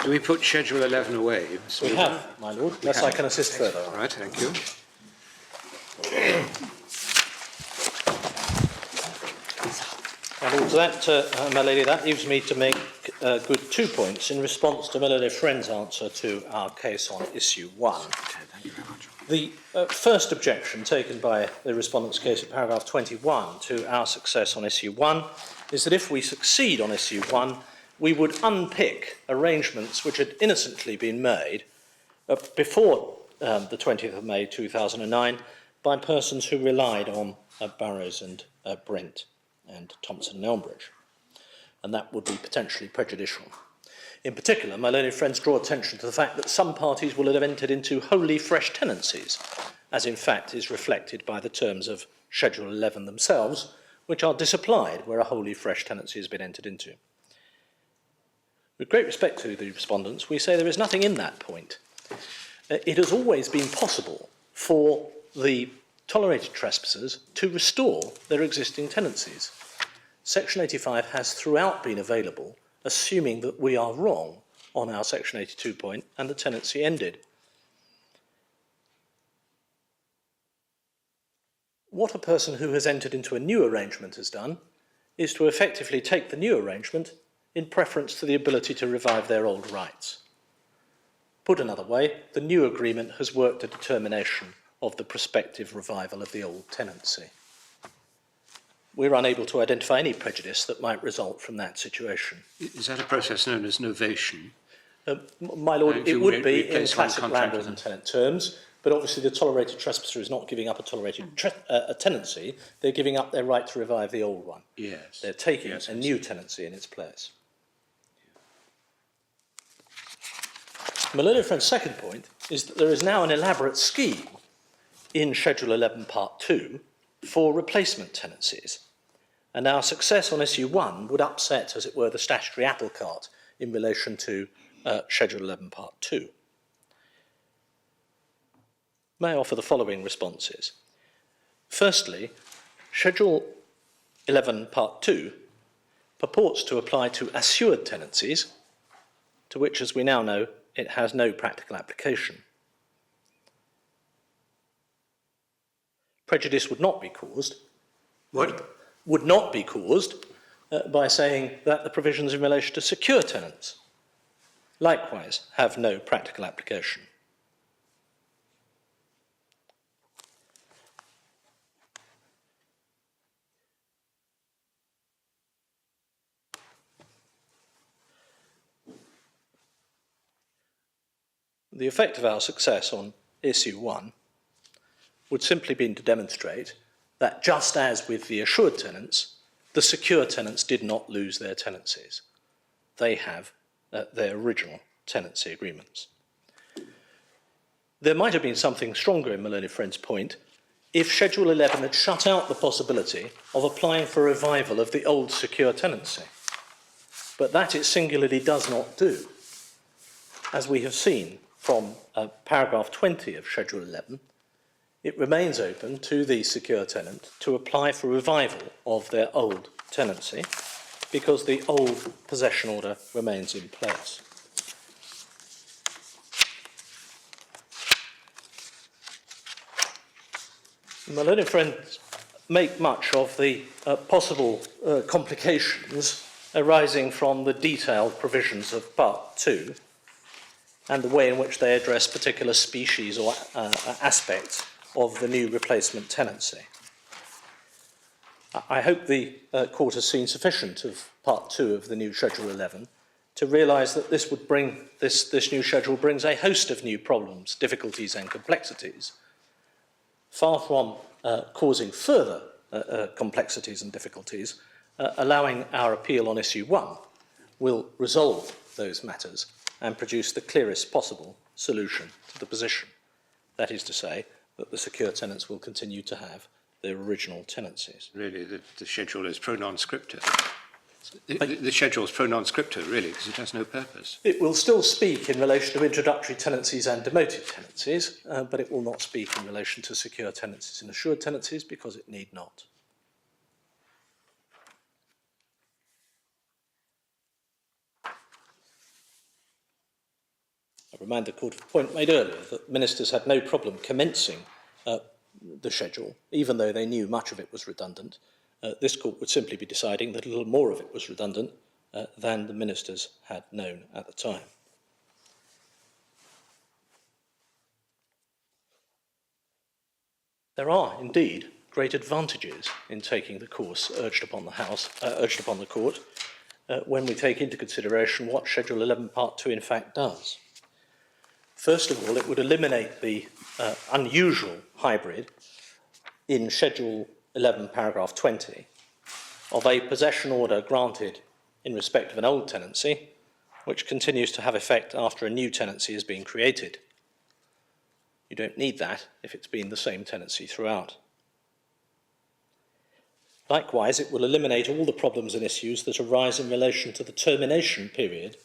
Do we put Schedule 11 away, Mr. We Milburn? have, my lord, unless I can assist further. All right, thank you. My lord, that, my lady, that leaves me to make good 2 points in response to my learned friend's answer to our case on issue 1. Okay, thank you very much. The first objection taken by the respondent's case at paragraph 21 to our success on issue 1 is that if we succeed on issue 1, we would unpick arrangements which had innocently been made before the 20th of May 2009 by persons who relied on Burroughs and Brent and Thompson and Elmbridge, and that would be potentially prejudicial. In particular, my learned friends draw attention to the fact that some parties will have entered into wholly fresh tenancies, as in fact is reflected by the terms of Schedule 11 themselves, which are disapplied where a wholly fresh tenancy has been entered into. With great respect to the respondents, we say there is nothing in that point. It has always been possible for the tolerated trespassers to restore their existing tenancies. Section 85 has throughout been available, assuming that we are wrong on our Section 82 point and the tenancy ended. What a person who has entered into a new arrangement has done is to effectively take the new arrangement in preference to the ability to revive their old rights. Put another way, the new agreement has worked a determination of the prospective revival of the old tenancy. We're unable to identify any prejudice that might result from that situation. Is that a process known as novation? My lord, it would be in classic landlord and with tenant terms, but obviously the tolerated trespasser is not giving up a tolerated a tenancy, they're giving up their right to revive the old one. Yes. They're taking a new tenancy in its place. My learned friend's second point is that there is now an elaborate scheme in Schedule 11 Part 2 for replacement tenancies, and our success on issue 1 would upset, as it were, the statutory apple cart in relation to Schedule 11 Part 2. May I offer the following responses? Firstly, Schedule 11 Part 2 purports to apply to assured tenancies, to which, as we now know, it has no practical application. Prejudice would not be caused. What? Would not be caused by saying that the provisions in relation to secure tenants likewise have no practical application. The effect of our success on issue 1 would simply be to demonstrate that just as with the assured tenants, the secure tenants did not lose their tenancies. They have their original tenancy agreements. There might have been something stronger in my learned friend's point if Schedule 11 had shut out the possibility of applying for revival of the old secure tenancy. But that it singularly does not do. As we have seen from paragraph 20 of Schedule 11, it remains open to the secure tenant to apply for revival of their old tenancy because the old possession order remains in place. My learned friends make much of the possible complications arising from the detailed provisions of Part 2 and the way in which they address particular species or aspects of the new replacement tenancy. I hope the Court has seen sufficient of Part 2 of the new Schedule 11 to realise that this new schedule brings a host of new problems, difficulties and complexities. Far from causing further complexities and difficulties, allowing our appeal on issue 1 will resolve those matters and produce the clearest possible solution to the position. That is to say, that the secure tenants will continue to have their original tenancies. Really, the schedule is pro non scripta. The schedule is pro non scripta, really, because it has no purpose. It will still speak in relation to introductory tenancies and demoted tenancies, but it will not speak in relation to secure tenancies and assured tenancies because it need not. I remind the Court of the point made earlier that ministers had no problem commencing the schedule, even though they knew much of it was redundant. This Court would simply be deciding that a little more of it was redundant than the ministers had known at the time. There are indeed great advantages in taking the course urged upon the Court, when we take into consideration what Schedule 11 Part 2 in fact does. First of all, it would eliminate the unusual hybrid in Schedule 11 paragraph 20 of a possession order granted in respect of an old tenancy which continues to have effect after a new tenancy has been created. You don't need that if it's been the same tenancy throughout. Likewise, it will eliminate all the problems and issues that arise in relation to the termination period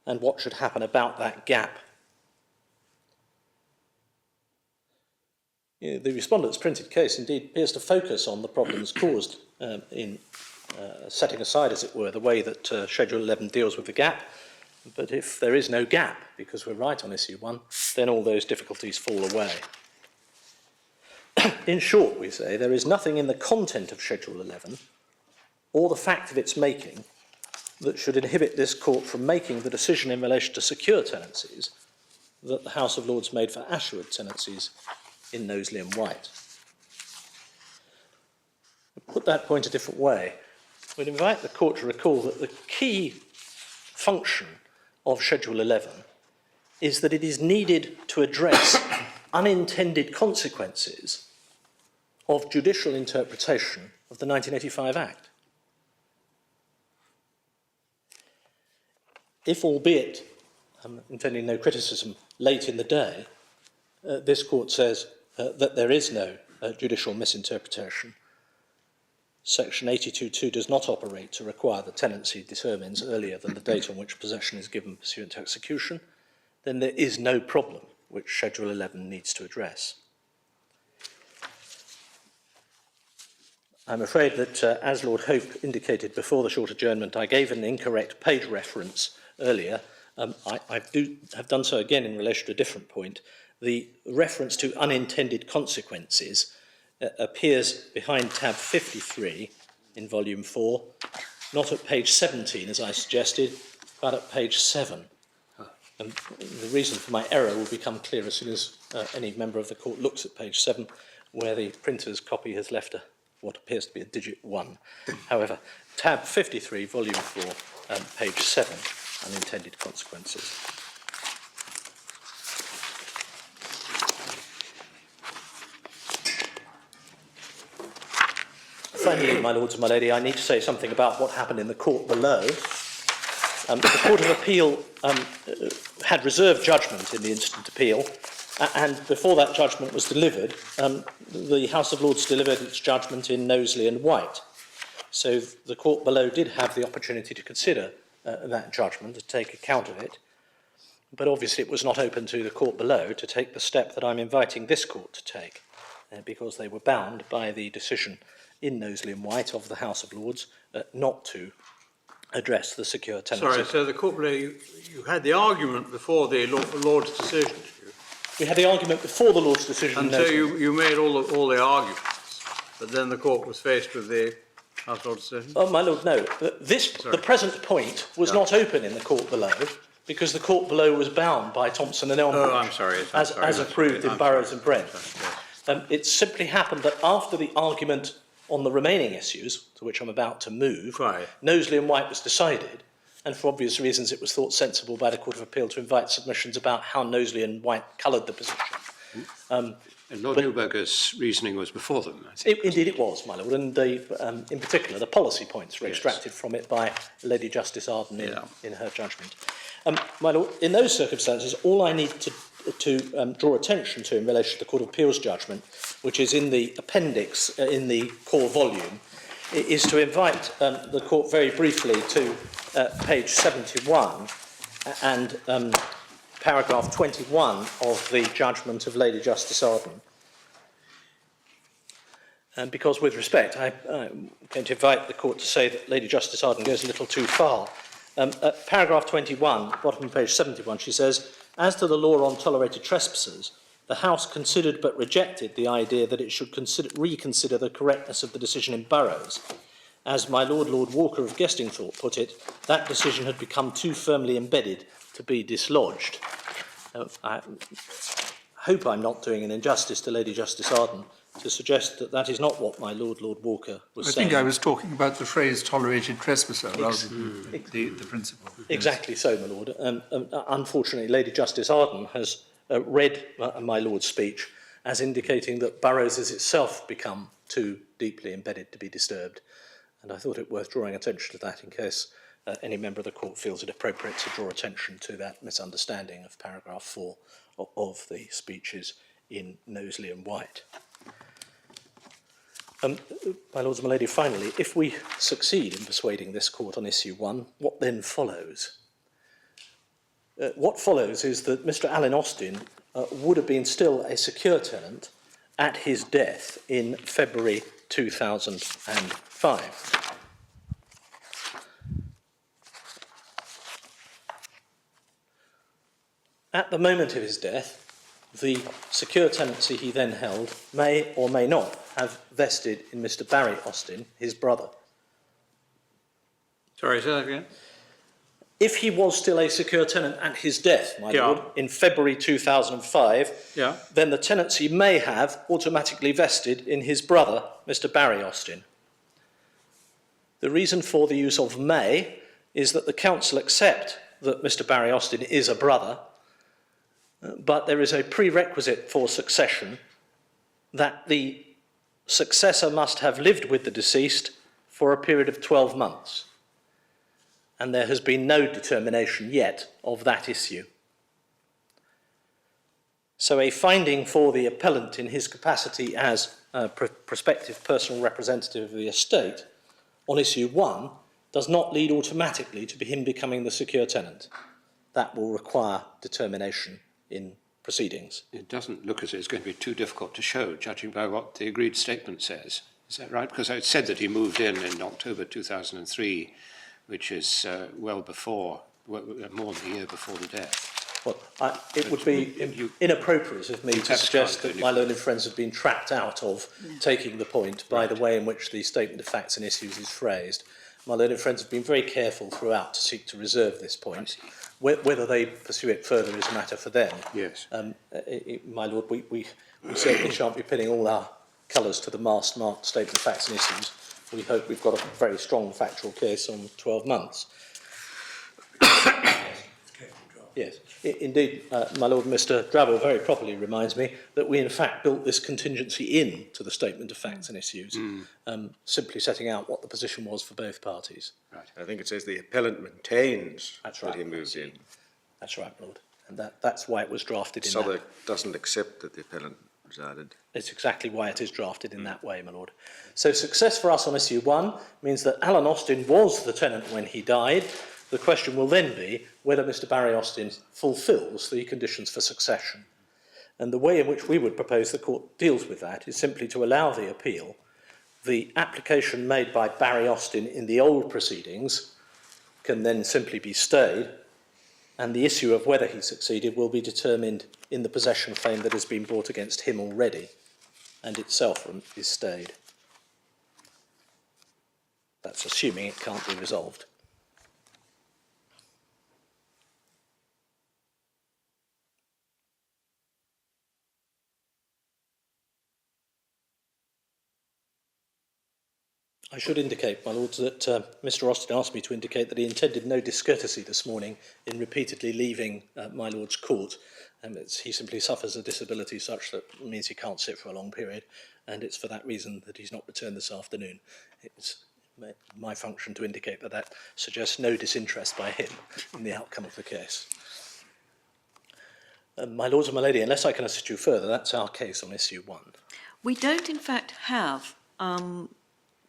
and what should happen about that gap. The respondent's printed case indeed appears to focus on the problems caused in setting aside, as it were, the way that Schedule 11 deals with the gap. But if there is no gap, because we're right on issue 1, then all those difficulties fall away. In short, we say, there is nothing in the content of Schedule 11 or the fact of its making that should inhibit this Court from making the decision in relation to secure tenancies that the House of Lords made for assured tenancies in Knowsley and White. To put that point a different way, we'd invite the Court to recall that the key function of Schedule 11 is that it is needed to address unintended consequences of judicial interpretation of the 1985 Act. If, albeit, intending no criticism, late in the day, this Court says that there is no judicial misinterpretation, Section 82.2 does not operate to require that tenancy determines earlier than the date on which possession is given pursuant to execution, then there is no problem which Schedule 11 needs to address. I'm afraid that, as Lord Hope indicated before the short adjournment, I gave an incorrect page reference earlier. I have done so again in relation to a different point. The reference to unintended consequences appears behind tab 53 in volume 4, not at page 17 as I suggested, but at page 7. And the reason for my error will become clear as soon as any member of the Court looks at page 7, where the printer's copy has left what appears to be a digit 1. However, tab 53, volume 4, page 7, unintended consequences. Finally, my lords and my lady, I need to say something about what happened in the court below. The Court of Appeal had reserved judgment in the instant appeal, and before that judgment was delivered, the House of Lords delivered its judgment in Knowsley and White. So the court below did have the opportunity to consider that judgment, to take account of it, but obviously it was not open to the court below to take the step that I'm inviting this court to take, because they were bound by the decision in Knowsley and White of the House of Lords not to address the secure tenancy. Sorry, so the court below, you had the argument before the Lord's decision. We had the argument before the Lord's decision. And so you made all the arguments, but then the court was faced with the House of Lords decision? Oh, my lord, no. The present point was not open in the court below, because the court below was bound by Thompson and Elmbridge. Oh, I'm sorry. As approved in Burroughs and Brent. It simply happened that after the argument on the remaining issues, to which I'm about to move, right, Knowsley and White was decided, and for obvious reasons it was thought sensible by the Court of Appeal to invite submissions about how Knowsley and White coloured the position. And Lord Neuberger's reasoning was before them, I think. Indeed it was, my lord, and in particular the policy points were extracted from it by Lady Justice Arden in her judgment. My lord, in those circumstances, all I need to draw attention to in relation to the Court of Appeal's judgment, which is in the appendix in the core volume, is to invite the Court very briefly to page 71 and paragraph 21 of the judgment of Lady Justice Arden. Because with respect, I'm going to invite the Court to say that Lady Justice Arden goes a little too far At paragraph 21, bottom of page 71, she says, as to the law on tolerated trespassers, the House considered but rejected the idea that it should reconsider the correctness of the decision in Burroughs. As my Lord Walker of Gestingthorpe put it, that decision had become too firmly embedded to be dislodged. I hope I'm not doing an injustice to Lady Justice Arden to suggest that that is not what my Lord Walker was saying. I think I was talking about the phrase tolerated trespasser rather than the principle. Exactly so, my Lord. Unfortunately, Lady Justice Arden has read my Lord's speech as indicating that Burroughs has itself become too deeply embedded to be disturbed. And I thought it worth drawing attention to that in case any member of the court feels it appropriate to draw attention to that misunderstanding of paragraph 4 of the speeches in Knowsley and White. My Lords and my Lady, finally, if we succeed in persuading this court on issue 1, what then follows? What follows is that Mr. Alan Austin would have been still a secure tenant at his death in February 2005. At the moment of his death, the secure tenancy he then held may or may not have vested in Mr. Barry Austin, his brother. Sorry, say that again? If he was still a secure tenant at his death, my Lord, in February 2005, then the tenancy may have automatically vested in his brother, Mr. Barry Austin. The reason for the use of may is that the council accept that Mr. Barry Austin is a brother, but there is a prerequisite for succession that the successor must have lived with the deceased for a period of 12 months. And there has been no determination yet of that issue. So a finding for the appellant in his capacity as a prospective personal representative of the estate on issue 1 does not lead automatically to him becoming the secure tenant. That will require determination in proceedings. It doesn't look as if it's going to be too difficult to show, judging by what the agreed statement says. Is that right? Because it said that he moved in October 2003, which is more than a year before the death. Well, it would be inappropriate of me to suggest that my learned friends have been trapped out of taking the point by the way in which the statement of facts and issues is phrased. My learned friends have been very careful throughout to seek to reserve this point. Whether they pursue it further is a matter for them. Yes. My Lord, we certainly shan't be pinning all our colours to the mast-marked statement of facts and issues. We hope we've got a very strong factual case on 12 months. Yes, indeed, my Lord, Mr. Drabble very properly reminds me that we in fact built this contingency into the statement of facts and issues, simply setting out what the position was for both parties. Right. I think it says the appellant maintains That's right. that he moved in. That's right, Lord, and that's why it was drafted in that. Southwark doesn't accept that the appellant resided. It's exactly why it is drafted in that way, my Lord. So success for us on issue 1 means that Alan Austin was the tenant when he died. The question will then be whether Mr. Barry Austin fulfills the conditions for succession. And the way in which we would propose the court deals with that is simply to allow the appeal. The application made by Barry Austin in the old proceedings can then simply be stayed, and the issue of whether he succeeded will be determined in the possession claim that has been brought against him already, and itself is stayed. That's assuming it can't be resolved. I should indicate, my lords, that Mr. Austin asked me to indicate that he intended no discourtesy this morning in repeatedly leaving my lord's court. He simply suffers a disability such that means he can't sit for a long period, and it's for that reason that he's not returned this afternoon. It's my function to indicate that that suggests no disinterest by him in the outcome of the case. My lords and my lady, unless I can assist you further, that's our case on issue 1. We don't, in fact, have,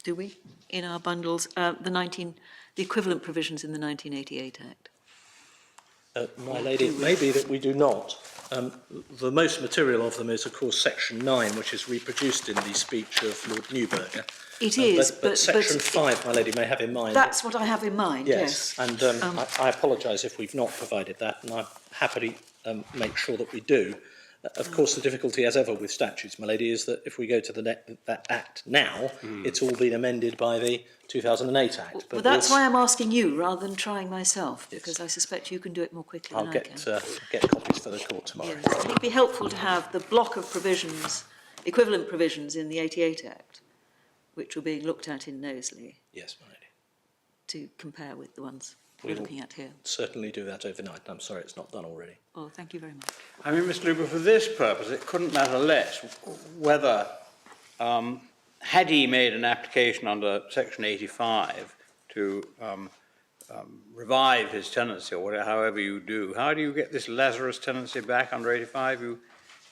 do we, in our bundles, the equivalent provisions in the 1988 Act? My lady, it may be that we do not. The most material of them is, of course, Section 9, which is reproduced in the speech of Lord Newburger. It is, but Section 5, my lady, may have in mind. That's what I have in mind, yes. And I apologise if we've not provided that, and I'm happy to make sure that we do. Of course, the difficulty, as ever with statutes, my lady, is that if we go to that Act now, it's all been amended by the 2008 Act. Well, that's why I'm asking you rather than trying myself, because I suspect you can do it more quickly than I can. I'll get copies for the court tomorrow. Yes. I think it'd be helpful to have the block of provisions, equivalent provisions in the 88 Act, which were being looked at in Knowsley, Yes, my lady. to compare with the ones we're looking at here. Certainly do that overnight. I'm sorry it's not done already. Oh, thank you very much. I mean, Mr. Luber, for this purpose, it couldn't matter less whether, had he made an application under Section 85 to revive his tenancy, or whatever, however you do, how do you get this Lazarus tenancy back under 85? You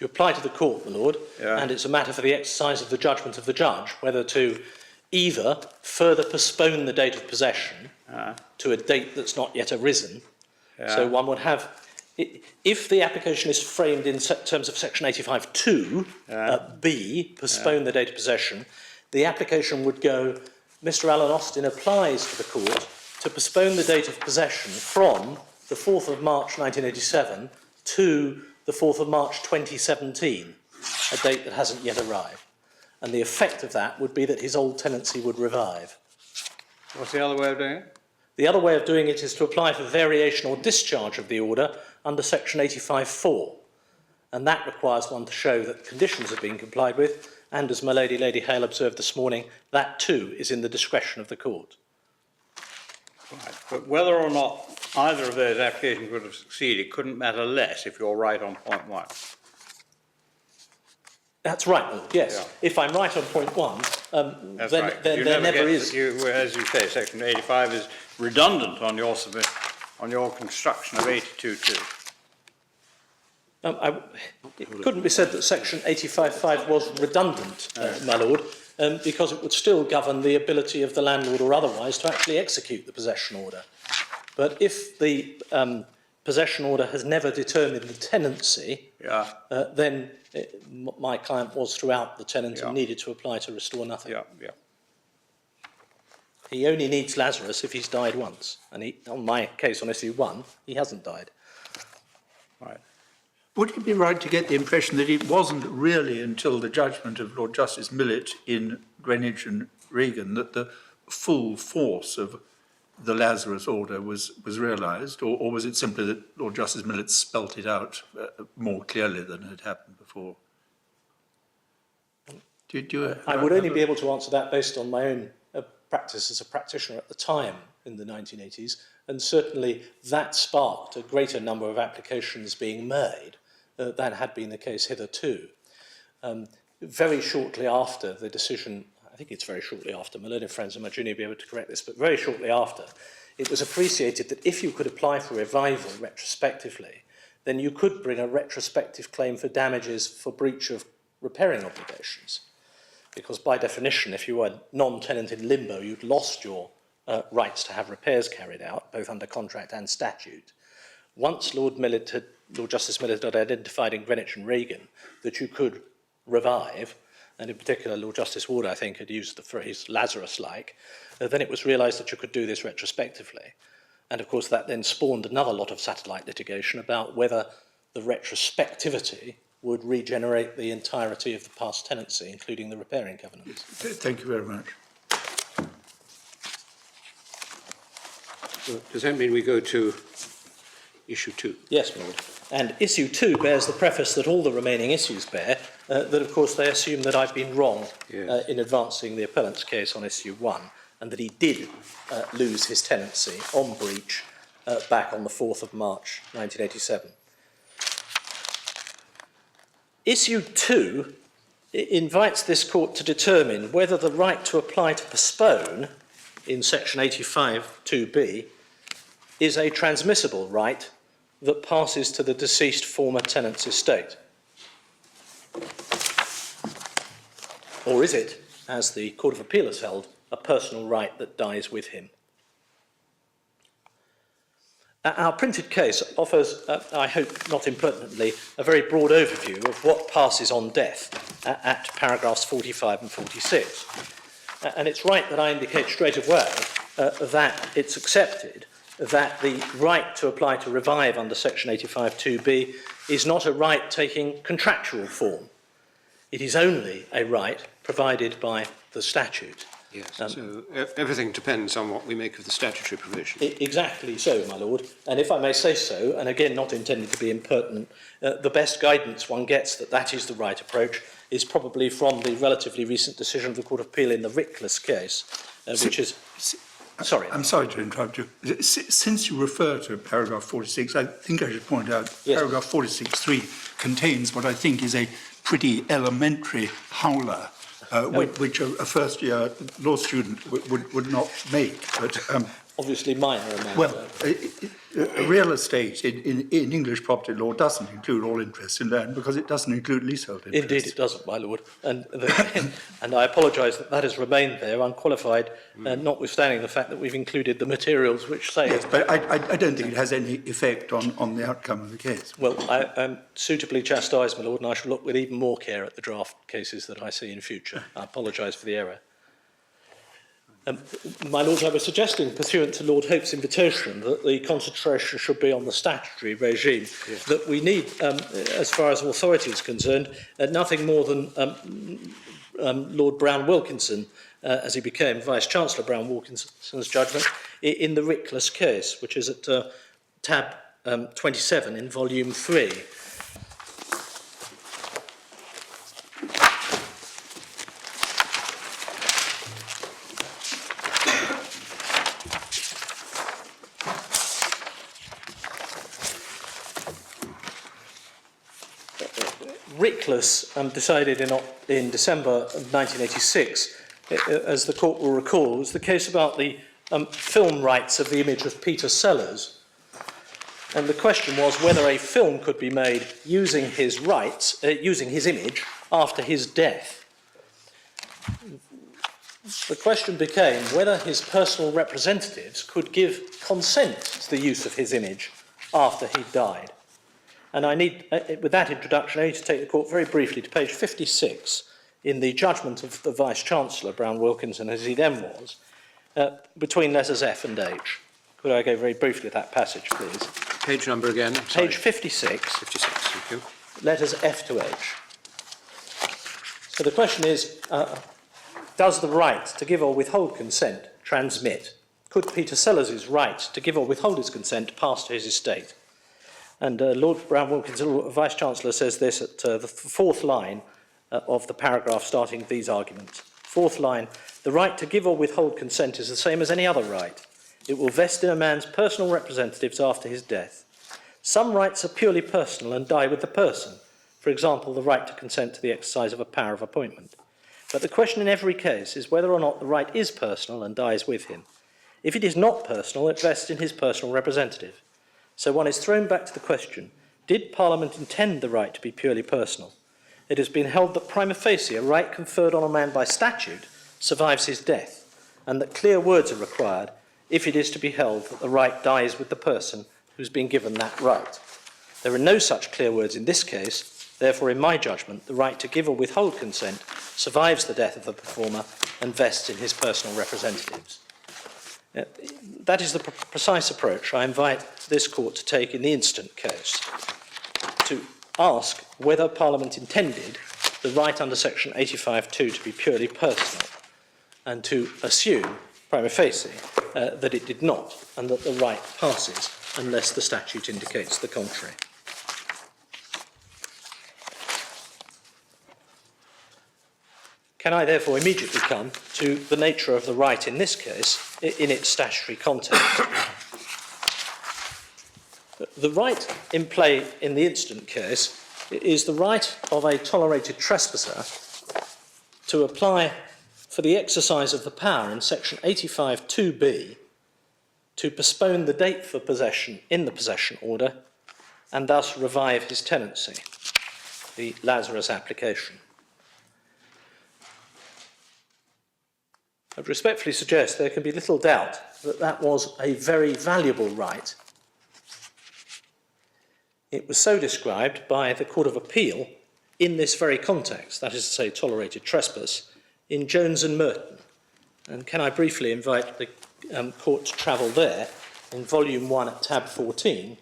apply to the court, my lord, and it's a matter for the exercise of the judgment of the judge whether to either further postpone the date of possession to a date that's not yet arisen. So one would have, if the application is framed in terms of Section 85(2), B, postpone the date of possession, the application would go, Mr. Alan Austin applies to the court to postpone the date of possession from the 4th of March 1987 to the 4th of March 2017, a date that hasn't yet arrived. And the effect of that would be that his old tenancy would revive. What's the other way of doing it? The other way of doing it is to apply for variation or discharge of the order under Section 85(4). And that requires one to show that conditions have been complied with, and as my lady, Lady Hale, observed this morning, that too is in the discretion of the court. Right. But whether or not either of those applications would have succeeded couldn't matter less if you're right on point 1. That's right, Lord, yes. Yeah. If I'm right on point 1, That's then, right. then You there never get- is. as you say, Section 85 is redundant on your construction of 82(2). It couldn't be said that Section 85(5) was redundant, my lord, because it would still govern the ability of the landlord or otherwise to actually execute the possession order. But if the possession order has never determined the tenancy, then my client was throughout the tenant and needed to apply to restore nothing. He only needs Lazarus if he's died once. And on my case on issue 1, he hasn't died. Right. Would it be right to get the impression that it wasn't really until the judgment of Lord Justice Millett in Greenwich and Regan that the full force of the Lazarus order was realised, or was it simply that Lord Justice Millett spelt it out more clearly than had happened before? I would only be able to answer that based on my own practice as a practitioner at the time in the 1980s, and certainly that sparked a greater number of applications being made than had been the case hitherto. Very shortly after the decision, I think it's very shortly after, my learned friends and my junior will be able to correct this, but very shortly after, it was appreciated that if you could apply for revival retrospectively, then you could bring a retrospective claim for damages for breach of repairing obligations. Because by definition, if you were non-tenant in limbo, you'd lost your rights to have repairs carried out, both under contract and statute. Once Lord Justice Millett had identified in Greenwich and Regan that you could revive, and in particular Lord Justice Ward, I think, had used the phrase Lazarus-like, then it was realised that you could do this retrospectively. And of course that then spawned another lot of satellite litigation about whether the retrospectivity would regenerate the entirety of the past tenancy, including the repairing covenants. Thank you very much. So does that mean we go to issue 2? Yes, my lord. And issue 2 bears the preface that all the remaining issues bear, that of course they assume that I've been wrong in advancing the appellant's case on issue 1, and that he did lose his tenancy on breach back on the 4th of March 1987. Issue 2 invites this court to determine whether the right to apply to postpone in section 85(2)(b) is a transmissible right that passes to the deceased former tenant's estate. Or is it, as the Court of Appeal has held, a personal right that dies with him? Our printed case offers, I hope not impertinently, a very broad overview of what passes on death at paragraphs 45 and 46. And it's right that I indicate straight away that it's accepted that the right to apply to revive under section 85(2)b is not a right taking contractual form. It is only a right provided by the statute. Yes, so everything depends on what we make of the statutory provision. Exactly so, my lord. And if I may say so, and again not intending to be impertinent, the best guidance one gets that that is the right approach is probably from the relatively recent decision of the Court of Appeal in the Rickless case, which is... Sorry. I'm sorry to interrupt you. Since you refer to paragraph 46, I think I should point out Yes. paragraph 46(3) contains what I think is a pretty elementary howler, which a first-year law student would not make. But Obviously minor amount. well, real estate in English property law doesn't include all interest in land because it doesn't include leasehold interest. Indeed, it doesn't, my lord. And I apologise that that has remained there unqualified, notwithstanding the fact that we've included the materials which say Yes, it. but I don't think it has any effect on the outcome of the case. Well, I am suitably chastised, my lord, and I shall look with even more care at the draft cases that I see in future. I apologise for the error. My lords, I was suggesting, pursuant to Lord Hope's invitation, that the concentration should be on the statutory regime, that we need, as far as authority is concerned, nothing more than Lord Brown-Wilkinson, as he became Vice-Chancellor Brown-Wilkinson's judgment, in the Rickless case, which is at tab 27 in volume 3. Rickless decided in December of 1986, as the court will recall, was the case about the film rights of the image of Peter Sellers. And the question was whether a film could be made using his rights, using his image, after his death. The question became whether his personal representatives could give consent to the use of his image after he died. And I need, with that introduction, I need to take the court very briefly to page 56 in the judgment of the Vice-Chancellor, Brown-Wilkinson, as he then was, between letters F and H. Could I go very briefly to that passage, please? Page number again? Page 56. 56, thank you. Letters F to H. So the question is, does the right to give or withhold consent transmit? Could Peter Sellers' right to give or withhold his consent pass to his estate? And Lord Brown-Wilkinson, Vice-Chancellor, says this at the fourth line of the paragraph starting with these arguments. Fourth line, the right to give or withhold consent is the same as any other right. It will vest in a man's personal representatives after his death. Some rights are purely personal and die with the person. For example, the right to consent to the exercise of a power of appointment. But the question in every case is whether or not the right is personal and dies with him. If it is not personal, it vests in his personal representative. So one is thrown back to the question, did Parliament intend the right to be purely personal? It has been held that prima facie a right conferred on a man by statute survives his death, and that clear words are required if it is to be held that the right dies with the person who's been given that right. There are no such clear words in this case, therefore in my judgment the right to give or withhold consent survives the death of the performer and vests in his personal representatives. That is the precise approach I invite this court to take in the instant case, to ask whether Parliament intended the right under section 85(2) to be purely personal, and to assume, prima facie, that it did not, and that the right passes unless the statute indicates the contrary. Can I therefore immediately come to the nature of the right in this case in its statutory context? The right in play in the instant case is the right of a tolerated trespasser to apply for the exercise of the power in section 85(2)b to postpone the date for possession in the possession order and thus revive his tenancy, the Lazarus application. I would respectfully suggest there can be little doubt that that was a very valuable right It was so described by the Court of Appeal in this very context, that is to say, tolerated trespass, in Jones and Merton. And can I briefly invite the Court to travel there in Volume 1 at tab 14.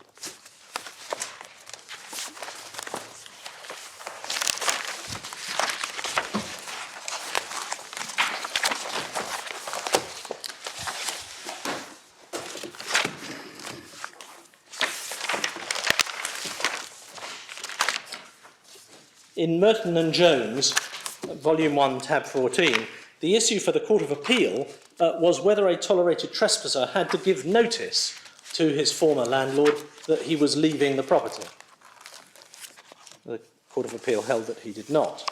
In Merton and Jones, Volume 1, tab 14, the issue for the Court of Appeal was whether a tolerated trespasser had to give notice to his former landlord that he was leaving the property. The Court of Appeal held that he did not.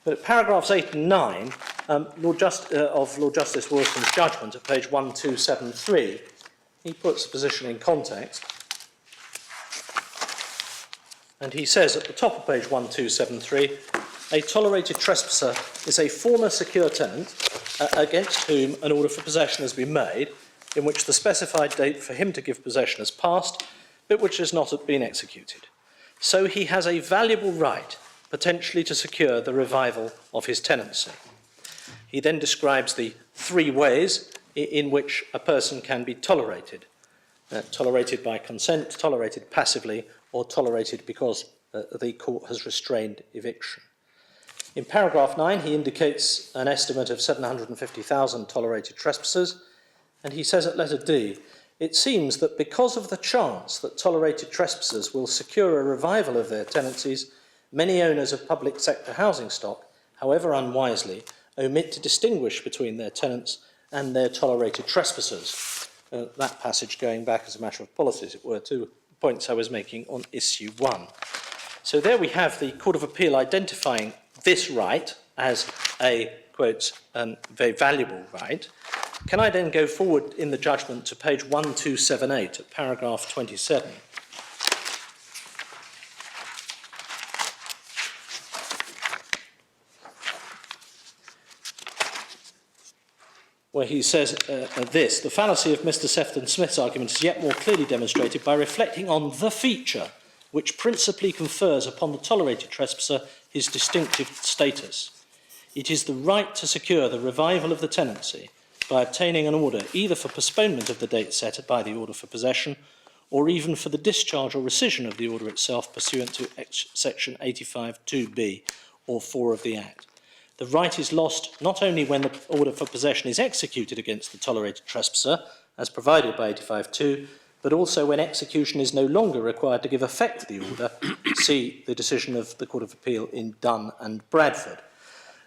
But at paragraphs 8 and 9 of Lord Justice Wilson's judgment at page 1273, he puts the position in context. And he says at the top of page 1273, a tolerated trespasser is a former secure tenant against whom an order for possession has been made, in which the specified date for him to give possession has passed, but which has not been executed. So he has a valuable right, potentially, to secure the revival of his tenancy. He then describes the three ways in which a person can be tolerated. Tolerated by consent, tolerated passively, or tolerated because the court has restrained eviction. In paragraph 9, he indicates an estimate of 750,000 tolerated trespassers, and he says at letter D, it seems that because of the chance that tolerated trespassers will secure a revival of their tenancies, many owners of public sector housing stock, however unwisely, omit to distinguish between their tenants and their tolerated trespassers. That passage going back as a matter of policy, as it were, to points I was making on issue 1. So there we have the Court of Appeal identifying this right as a, quote, very valuable right. Can I then go forward in the judgment to page 1278 at paragraph 27? Where he says this, the fallacy of Mr. Sefton Smith's argument is yet more clearly demonstrated by reflecting on the feature which principally confers upon the tolerated trespasser his distinctive status. It is the right to secure the revival of the tenancy by obtaining an order either for postponement of the date set by the order for possession or even for the discharge or rescission of the order itself pursuant to section 85(2)(b) or 4 of the Act. The right is lost not only when the order for possession is executed against the tolerated trespasser, as provided by 85(2), but also when execution is no longer required to give effect to the order. See the decision of the Court of Appeal in Dunn and Bradford.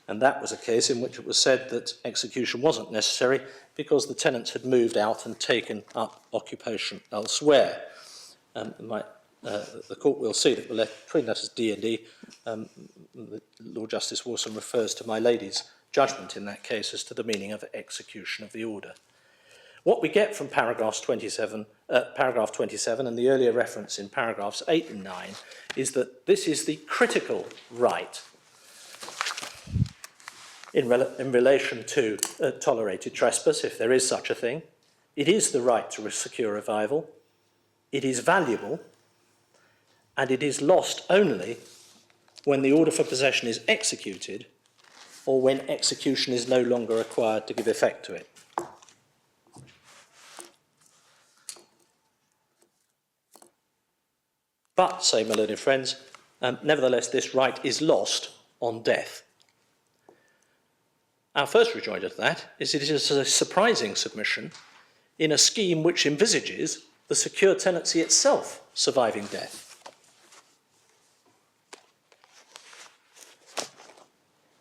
And that was a case in which it was said that execution wasn't necessary because the tenants had moved out and taken up occupation elsewhere. The Court will see that between letters D and E, Lord Justice Wilson refers to my lady's judgment in that case as to the meaning of execution of the order. What we get from paragraph 27 and the earlier reference in paragraphs 8 and 9 is that this is the critical right in relation to tolerated trespass, if there is such a thing. It is the right to secure revival. It is valuable. And it is lost only when the order for possession is executed or when execution is no longer required to give effect to it. But, say my learned friends, nevertheless this right is lost on death. Our first rejoinder to that is it is a surprising submission in a scheme which envisages the secure tenancy itself surviving death.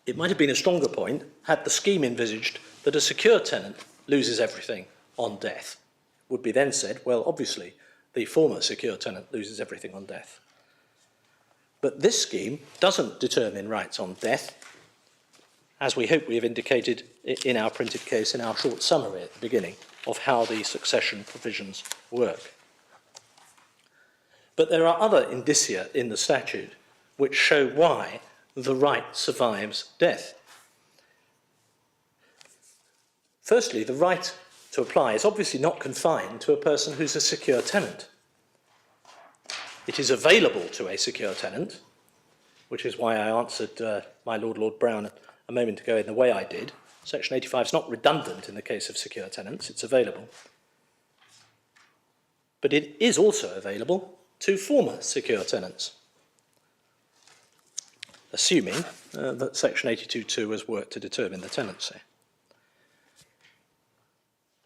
It might have been a stronger point had the scheme envisaged that a secure tenant loses everything on death. Would be then said, well, obviously, the former secure tenant loses everything on death. But this scheme doesn't determine rights on death, as we hope we have indicated in our printed case in our short summary at the beginning of how the succession provisions work. But there are other indicia in the statute which show why the right survives death. Firstly, the right to apply is obviously not confined to a person who's a secure tenant. it is available to a secure tenant, which is why I answered my Lord Brown a moment ago in the way I did. Section 85 is not redundant in the case of secure tenants, it's available. But it is also available to former secure tenants, assuming that Section 82.2 has worked to determine the tenancy.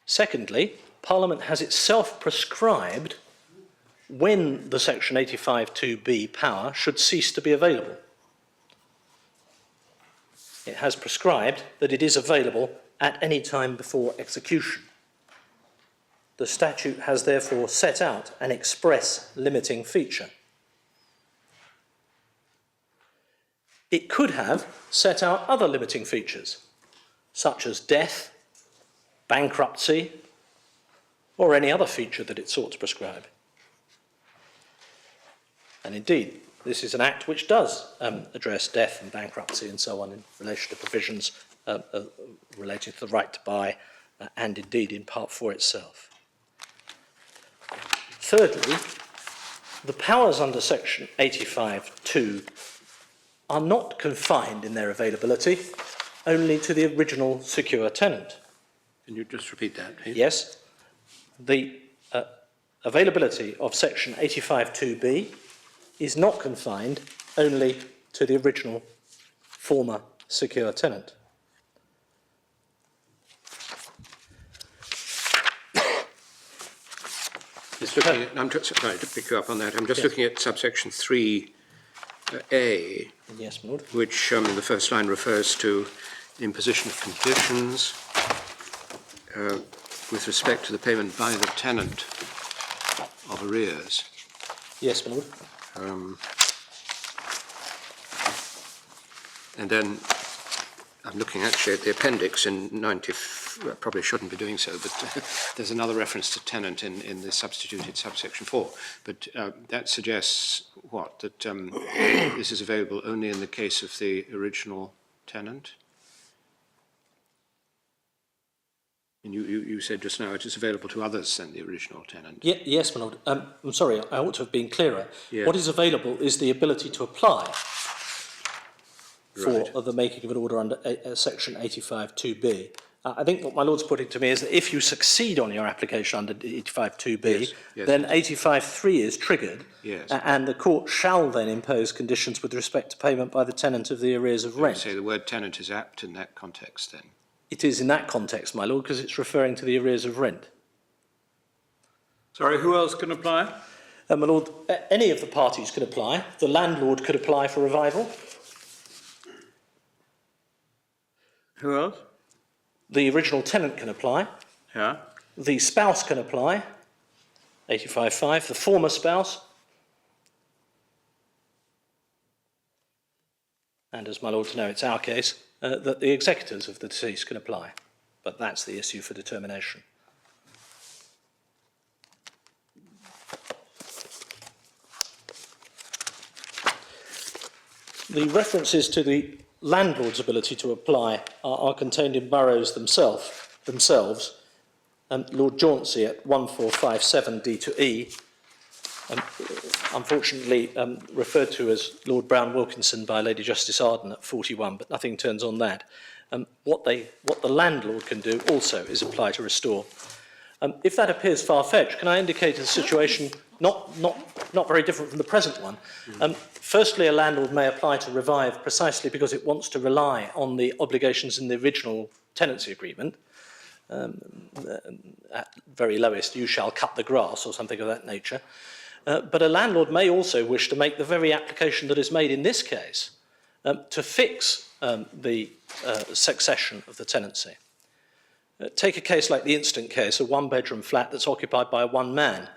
Secondly, Parliament has itself prescribed when the Section 85.2b power should cease to be available. It has prescribed that it is available at any time before execution. The statute has therefore set out an express limiting feature. It could have set out other limiting features, such as death, bankruptcy, or any other feature that it sought to prescribe. And indeed, this is an act which does address death and bankruptcy and so on in relation to provisions relating to the right to buy and indeed in Part 4 itself. Thirdly, the powers under Section 85.2 are not confined in their availability only to the original secure tenant. Can you just repeat that, please? Yes. The availability of Section 85.2b is not confined only to the original former secure tenant. I'm just, sorry to pick you up on that. I'm just looking at subsection 3A, Yes, my Lord. which the first line refers to imposition of conditions with respect to the payment by the tenant of arrears. Yes, my Lord. And then I'm looking actually at the appendix in 90, well, probably shouldn't be doing so, but there's another reference to tenant in the substituted subsection 4. But that suggests what? That this is available only in the case of the original tenant? And you said just now it is available to others than the original tenant. Yes, my Lord. I'm sorry, I ought to have been clearer. Yeah. What is available is the ability to apply Right. for the making of an order under Section 85.2b. I think what my Lord's putting to me is that if you succeed on your application under 85.2b, Yes, yes. then 85.3 is triggered, Yes. And the court shall then impose conditions with respect to payment by the tenant of the arrears of You rent. say the word tenant is apt in that context then. It is in that context, my Lord, because it's referring to the arrears of rent. Sorry, who else can apply? My Lord, any of the parties could apply. The landlord could apply for revival. Who else? The original tenant can apply. Yeah. The spouse can apply. 85.5. The former spouse. And as my Lords know, it's our case that the executors of the deceased can apply. But that's the issue for determination. The references to the landlord's ability to apply are contained in boroughs themselves. Lord Jauncey at 1457 D to E, unfortunately referred to as Lord Brown Wilkinson by Lady Justice Arden at 41, but nothing turns on that. What the landlord can do also is apply to restore. If that appears far-fetched, can I indicate a situation not very different from the present one? Firstly, a landlord may apply to revive precisely because it wants to rely on the obligations in the original tenancy agreement. At very lowest, you shall cut the grass or something of that nature. But a landlord may also wish to make the very application that is made in this case to fix the succession of the tenancy. Take a case like the instant case, a one-bedroom flat that's occupied by one man.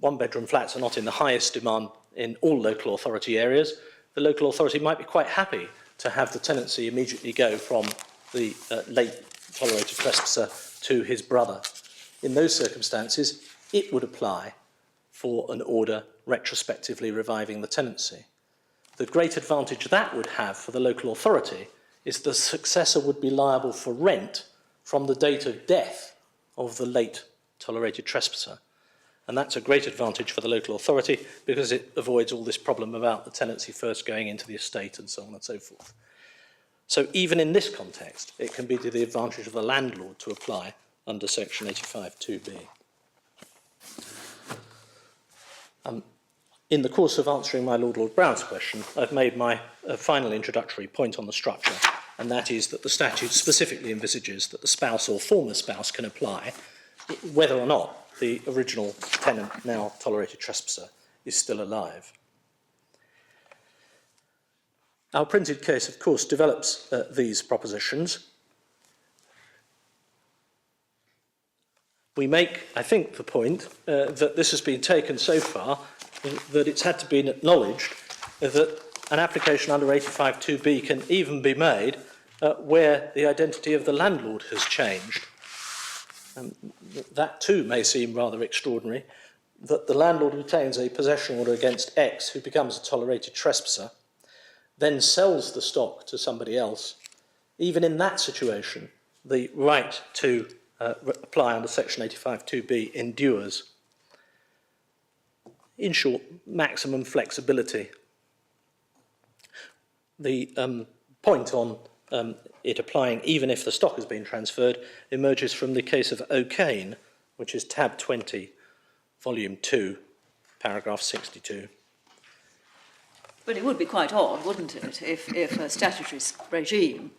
One-bedroom flats are not in the highest demand in all local authority areas. The local authority might be quite happy to have the tenancy immediately go from the late tolerated trespasser to his brother. In those circumstances, it would apply for an order retrospectively reviving the tenancy. The great advantage that would have for the local authority is the successor would be liable for rent from the date of death of the late tolerated trespasser. And that's a great advantage for the local authority because it avoids all this problem about the tenancy first going into the estate and so on and so forth. So even in this context, it can be to the advantage of the landlord to apply under section 85(2)(b). In the course of answering my Lord Brown's question, I've made my final introductory point on the structure, and that is that the statute specifically envisages that the spouse or former spouse can apply, whether or not the original tenant, now tolerated trespasser, is still alive. Our printed case, of course, develops these propositions. We make, I think, the point that this has been taken so far that it's had to be acknowledged that an application under 85(2)(b) can even be made where the identity of the landlord has changed. That too may seem rather extraordinary, that the landlord retains a possession order against X who becomes a tolerated trespasser, then sells the stock to somebody else. Even in that situation, the right to apply under section 85(2)(b) endures. In short, maximum flexibility. The point on it applying even if the stock has been transferred emerges from the case of O'Kane, which is tab 20, volume 2, paragraph 62. But it would be quite odd, wouldn't it, if a statutory regime,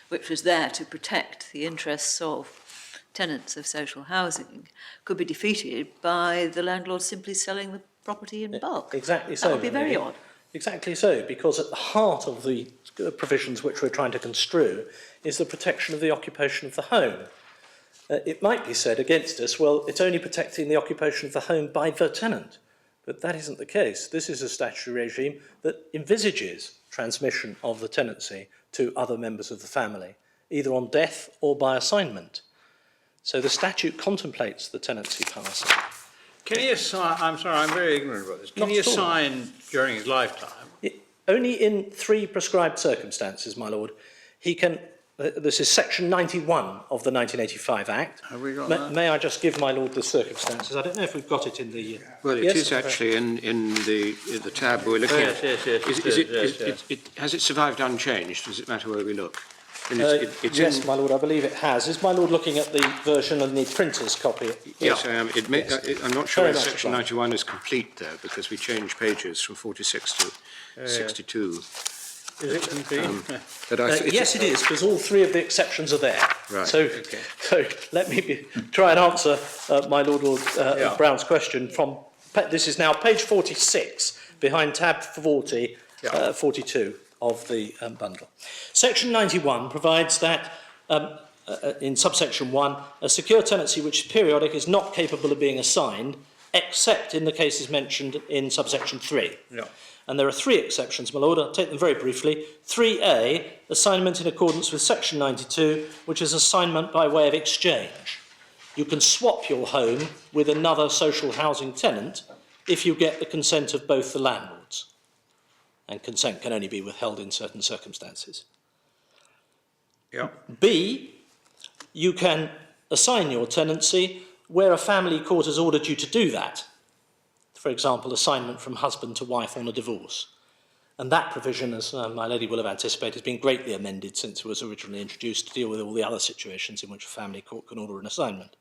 which was there to protect the interests of tenants of social housing, could be defeated by the landlord simply selling the property in bulk. Exactly so. That would be very odd. Exactly so, because at the heart of the provisions which we're trying to construe is the protection of the occupation of the home. It might be said against us, well, it's only protecting the occupation of the home by the tenant. But that isn't the case. This is a statutory regime that envisages transmission of the tenancy to other members of the family, either on death or by assignment. So the statute contemplates the tenancy passing. Can he assign, I'm sorry, I'm very ignorant about this. Can he assign during his lifetime? Only in 3 prescribed circumstances, my lord. He can, this is section 91 of the 1985 Act. Have we got that? May I just give my lord the circumstances? I don't know if we've got it in the... Well, it is actually in the tab we're looking at. Yes. Has it survived unchanged? Does it matter where we look? Yes, my lord, I believe it has. Is my lord looking at the version and the printer's copy? Yes, I am. I'm not sure Very if much section so. 91 is complete there, because we changed pages from 46 to 62. Is it complete? But I Yes, it is, because all 3 of the exceptions are there. Right, So let me try and answer my Lord Brown's question from, this is now page 46, behind tab 40, 42 of the bundle. Section 91 provides that, in subsection 1, a secure tenancy which is periodic is not capable of being assigned, except in the cases mentioned in subsection 3. Yeah. And there are 3 exceptions, my lord. I'll take them very briefly. 3A, assignment in accordance with section 92, which is assignment by way of exchange. You can swap your home with another social housing tenant if you get the consent of both the landlords. And consent can only be withheld in certain circumstances. Yeah. B, you can assign your tenancy where a family court has ordered you to do that. For example, assignment from husband to wife on a divorce. And that provision, as my lady will have anticipated, has been greatly amended since it was originally introduced to deal with all the other situations in which a family court can order an assignment.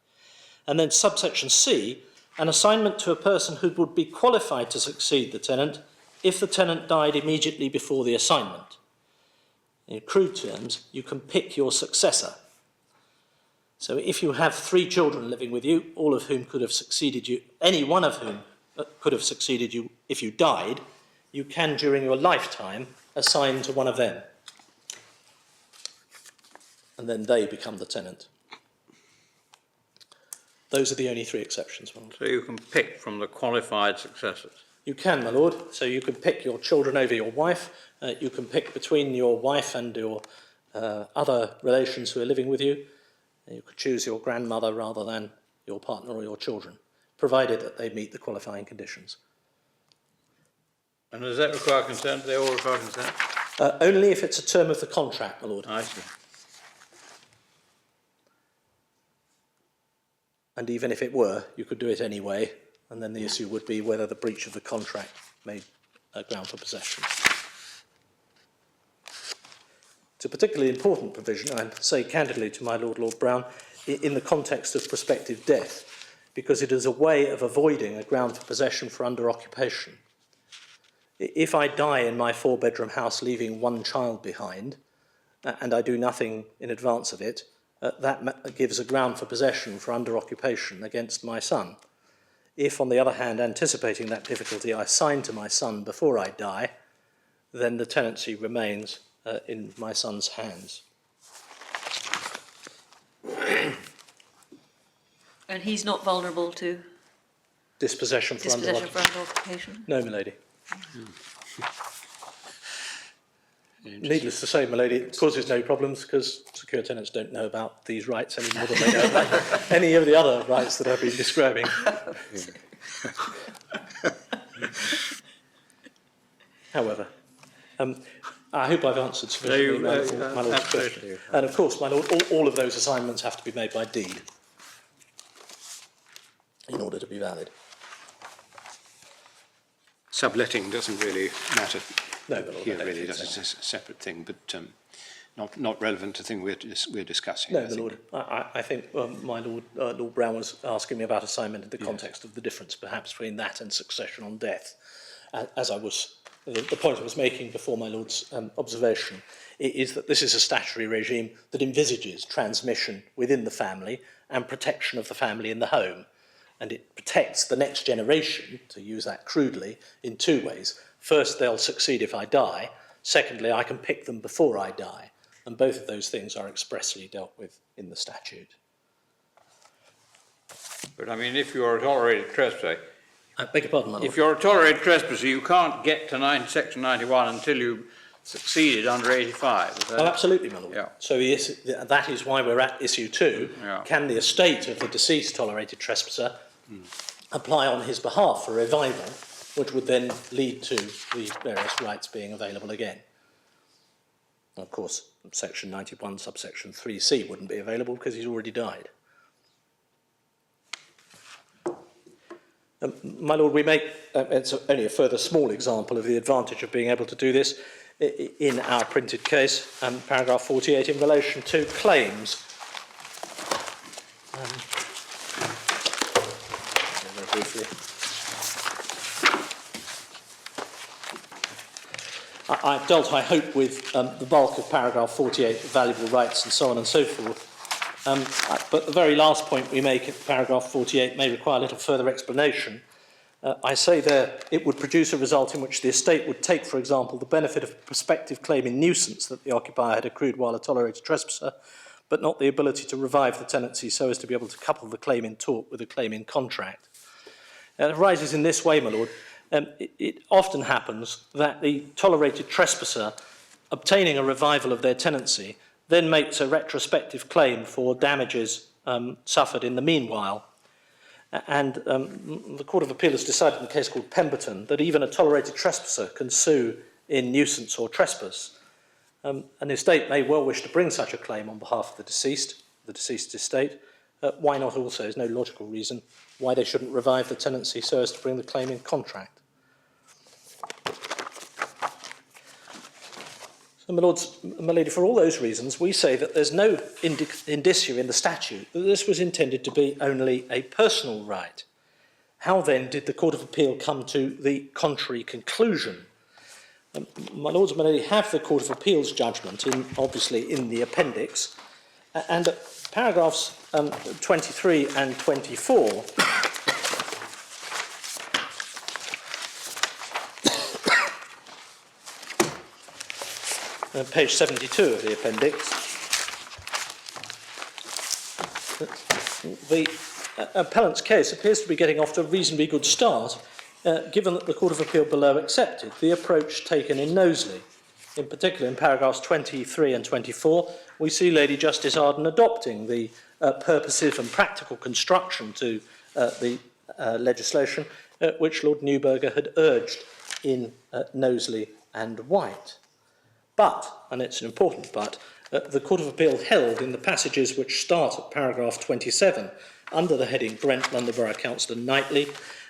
And then subsection C, an assignment to a person who would be qualified to succeed the tenant if the tenant died immediately before the assignment. In crude terms, you can pick your successor. So if you have 3 children living with you, all of whom could have succeeded you, any one of whom could have succeeded you if you died, you can, during your lifetime, assign to one of them. And then they become the tenant. Those are the only 3 exceptions, my lord. So you can pick from the qualified successors? You can, my lord. So you can pick your children over your wife. You can pick between your wife and your other relations who are living with you. You could choose your grandmother rather than your partner or your children, provided that they meet the qualifying conditions. And does that require consent? Do they all require consent? Only if it's a term of the contract, my lord. I see. And even if it were, you could do it anyway, And then the issue would be whether the breach of the contract made a ground for possession. It's a particularly important provision, I say candidly to my Lord Brown, in the context of prospective death, because it is a way of avoiding a ground for possession for under occupation. If I die in my 4-bedroom house leaving one child behind, and I do nothing in advance of it, that gives a ground for possession for under occupation against my son. If, on the other hand, anticipating that difficulty, I sign to my son before I die, then the tenancy remains in my son's hands. And he's not vulnerable to Dispossession for under dispossession occupation? for under occupation? No, my lady. Needless to say, my lady, it causes no problems because secure tenants don't know about these rights any more than they know about any of the other rights that I've been describing. However, I hope I've answered sufficiently my Lord's question. And of course, my Lord, all of those assignments have to be made by deed in order to be valid. Subletting doesn't really matter. No, my Lord, Here I don't really think does. so. It's a separate thing, but not relevant to the thing we're discussing. No, I my think. Lord. I think my Lord, Lord Brown was asking me about assignment in the context of the difference perhaps between that and succession on death. As I was, the point I was making before my Lord's observation is that this is a statutory regime that envisages transmission within the family and protection of the family in the home. And it protects the next generation, to use that crudely, in two ways. First, they'll succeed if I die. Secondly, I can pick them before I die. And both of those things are expressly dealt with in the statute. But I mean, if you're a tolerated trespasser, I beg your pardon, my Lord. if you're a tolerated trespasser, you can't get to section 91 until you've succeeded under 85. Is that Oh, it? absolutely, my Lord. Yeah. So that is why we're at issue 2. Yeah. Can the estate of the deceased tolerated trespasser apply on his behalf for revival, which would then lead to the various rights being available again? And of course, section 91, subsection 3c wouldn't be available because he's already died. My Lord, we make, it's only a further small example of the advantage of being able to do this in our printed case, paragraph 48 in relation to claims. Very briefly. I've dealt, I hope, with the bulk of paragraph 48, valuable rights and so on and so forth. But the very last point we make in paragraph 48 may require a little further explanation. I say there it would produce a result in which the estate would take, for example, the benefit of a prospective claim in nuisance that the occupier had accrued while a tolerated trespasser, but not the ability to revive the tenancy so as to be able to couple the claim in tort with a claim in contract. It arises in this way, my Lord. It often happens that the tolerated trespasser, obtaining a revival of their tenancy, then makes a retrospective claim for damages suffered in the meanwhile. And the Court of Appeal has decided in a case called Pemberton that even a tolerated trespasser can sue in nuisance or trespass. An estate may well wish to bring such a claim on behalf of the deceased estate. Why not also? There's no logical reason why they shouldn't revive the tenancy so as to bring the claim in contract. So, my lords, my lady, for all those reasons, we say that there's no indicia in the statute that this was intended to be only a personal right. How then did the Court of Appeal come to the contrary conclusion? My lords and my lady, have the Court of Appeal's judgment, obviously in the appendix, and at paragraphs 23 and 24, page 72 of the appendix, the appellant's case appears to be getting off to a reasonably good start, given that the Court of Appeal below accepted the approach taken in Knowsley. In particular, in paragraphs 23 and 24, we see Lady Justice Arden adopting the purposive and practical construction to the legislation which Lord Newburger had urged in Knowsley and White. But, and it's an important but, the Court of Appeal held in the passages which start at paragraph 27 under the heading Brent, London Borough Council and Knightley,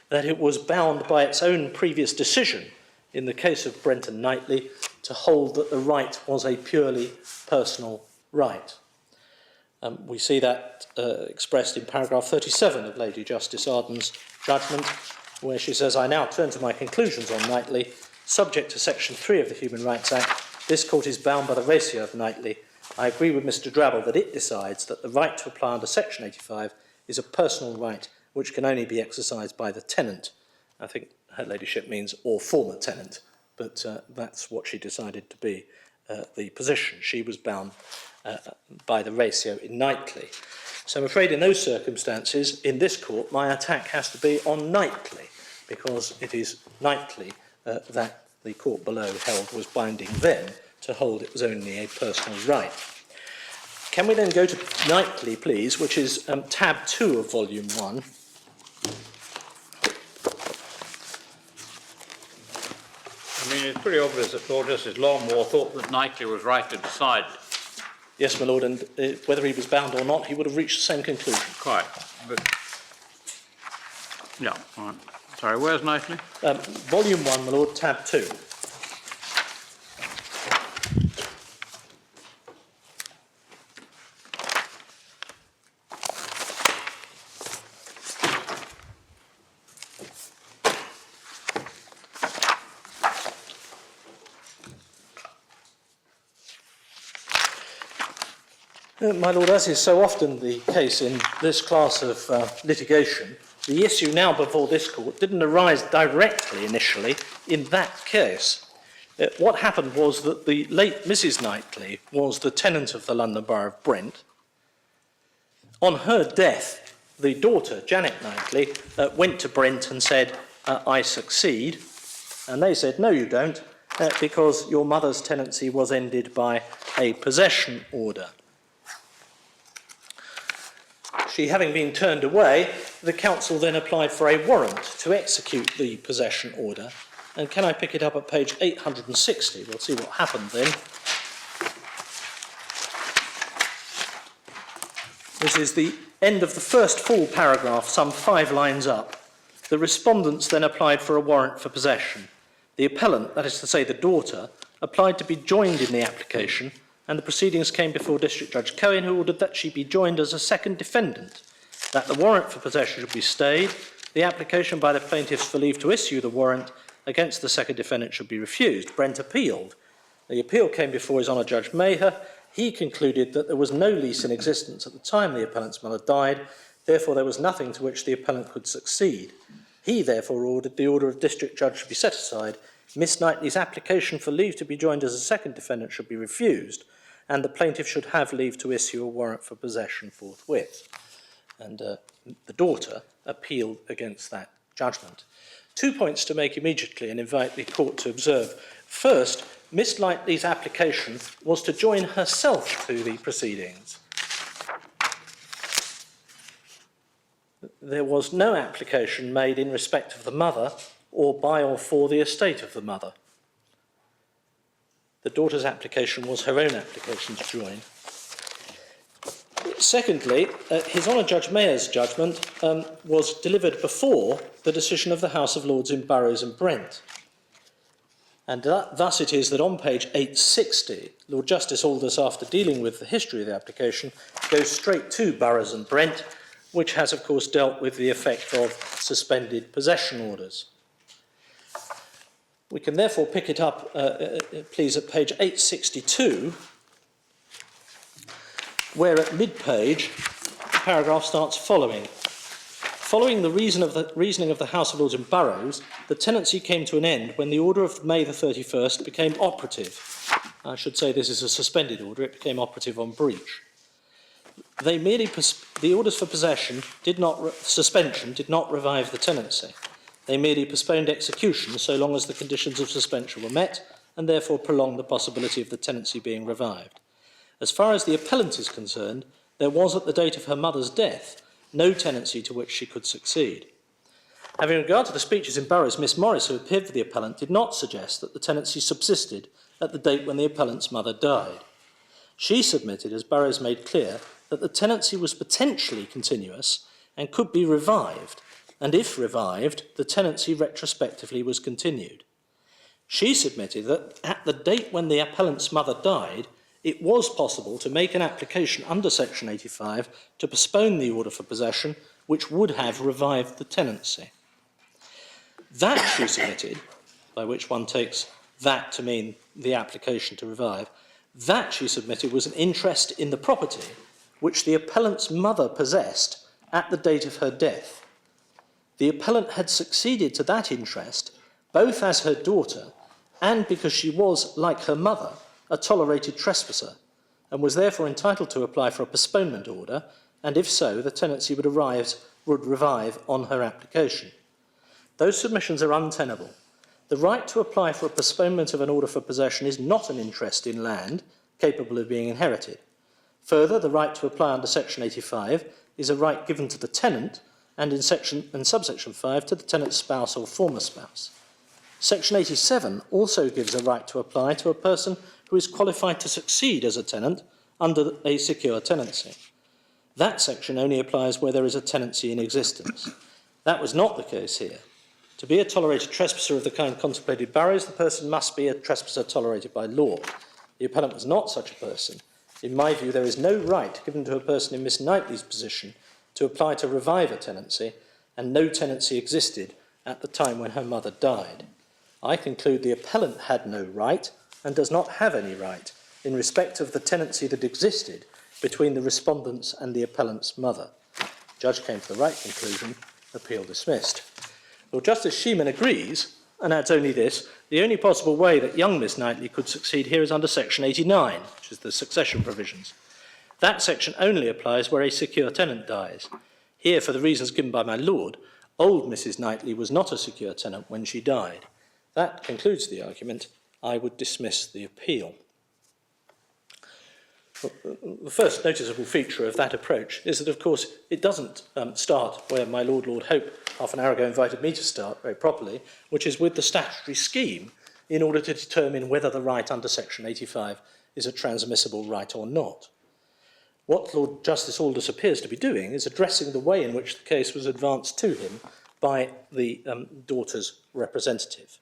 that it was bound by its own previous decision in the case of Brent and Knightley to hold that the right was a purely personal right. We see that expressed in paragraph 37 of Lady Justice Arden's judgment, where she says, "I now turn to my conclusions on Knightley. Subject to section 3 of the Human Rights Act, this court is bound by the ratio of Knightley. I agree with Mr Drabble that it decides that the right to apply under section 85 is a personal right which can only be exercised by the tenant." I think her ladyship means or former tenant, but that's what she decided to be the position. She was bound by the ratio in Knightley. So I'm afraid in those circumstances, in this court, my attack has to be on Knightley, because it is Knightley that the court below held was binding them to hold it was only a personal right. Can we then go to Knightley, please, which is tab 2 of volume 1. I mean, it's pretty obvious that Lord Justice Longmore thought that Knightley was right to decide it. Yes, my lord, and whether he was bound or not, he would have reached the same conclusion. Quite. But, yeah, all right. Sorry, where's Knightley? Volume 1, my lord, tab 2. My lord, as is so often the case in this class of litigation, the issue now before this court didn't arise directly initially in that case. What happened was that the late Mrs Knightley was the tenant of the London Borough of Brent. On her death, the daughter, Janet Knightley, went to Brent and said, "I succeed." And they said, "No, you don't, because your mother's tenancy was ended by a possession order." She having been turned away, the council then applied for a warrant to execute the possession order. And can I pick it up at page 860? We'll see what happened then. This is the end of the first full paragraph, some 5 lines up. The respondents then applied for a warrant for possession. The appellant, that is to say the daughter, applied to be joined in the application, and the proceedings came before District Judge Cohen, who ordered that she be joined as a second defendant, that the warrant for possession should be stayed, the application by the plaintiffs for leave to issue the warrant against the second defendant should be refused. Brent appealed. The appeal came before His Honour Judge Maher. He concluded that there was no lease in existence at the time the appellant's mother died, therefore there was nothing to which the appellant could succeed. He therefore ordered the order of District Judge should be set aside, Miss Knightley's application for leave to be joined as a second defendant should be refused, and the plaintiff should have leave to issue a warrant for possession forthwith. And the daughter appealed against that judgment. 2 points to make immediately and invite the court to observe. First, Miss Knightley's application was to join herself to the proceedings. There was no application made in respect of the mother or by or for the estate of the mother. The daughter's application was her own application to join. Secondly, His Honour Judge Maher's judgment was delivered before the decision of the House of Lords in Burroughs and Brent. And thus it is that on page 860, Lord Justice Aldous, after dealing with the history of the application, goes straight to Burroughs and Brent, which has, of course, dealt with the effect of suspended possession orders. We can therefore pick it up, please, at page 862, where at mid-page, the paragraph starts following. Following the reasoning of the House of Lords in Burroughs, the tenancy came to an end when the order of May the 31st became operative. I should say this is a suspended order, it became operative on breach. The orders for suspension did not revive the tenancy. They merely postponed execution so long as the conditions of suspension were met, and therefore prolonged the possibility of the tenancy being revived. As far as the appellant is concerned, there was at the date of her mother's death no tenancy to which she could succeed. Having regard to the speeches in Burroughs, Miss Morris, who appeared for the appellant, did not suggest that the tenancy subsisted at the date when the appellant's mother died. She submitted, as Burroughs made clear, that the tenancy was potentially continuous and could be revived, and if revived, the tenancy retrospectively was continued. She submitted that at the date when the appellant's mother died, it was possible to make an application under Section 85 to postpone the order for possession, which would have revived the tenancy. That she submitted, by which one takes that to mean the application to revive, that she submitted was an interest in the property which the appellant's mother possessed at the date of her death. The appellant had succeeded to that interest both as her daughter and because she was, like her mother, a tolerated trespasser, and was therefore entitled to apply for a postponement order, and if so, the tenancy would revive on her application. Those submissions are untenable. The right to apply for a postponement of an order for possession is not an interest in land capable of being inherited. Further, the right to apply under Section 85 is a right given to the tenant and in subsection 5 to the tenant's spouse or former spouse. Section 87 also gives a right to apply to a person who is qualified to succeed as a tenant under a secure tenancy. That section only applies where there is a tenancy in existence. That was not the case here. To be a tolerated trespasser of the kind contemplated Burroughs, the person must be a trespasser tolerated by law. The appellant was not such a person. In my view, there is no right given to a person in Miss Knightley's position to apply to revive a tenancy, and no tenancy existed at the time when her mother died. I conclude the appellant had no right, and does not have any right, in respect of the tenancy that existed between the respondents and the appellant's mother. The judge came to the right conclusion, appeal dismissed. Lord Justice Sheeman agrees, and adds only this: the only possible way that young Miss Knightley could succeed here is under Section 89, which is the succession provisions. That section only applies where a secure tenant dies. Here, for the reasons given by my lord, old Mrs. Knightley was not a secure tenant when she died. That concludes the argument. I would dismiss the appeal. The first noticeable feature of that approach is that, of course, it doesn't start where my Lord Hope half an hour ago invited me to start very properly, which is with the statutory scheme in order to determine whether the right under Section 85 is a transmissible right or not. What Lord Justice Aldous appears to be doing is addressing the way in which the case was advanced to him by the daughter's representative.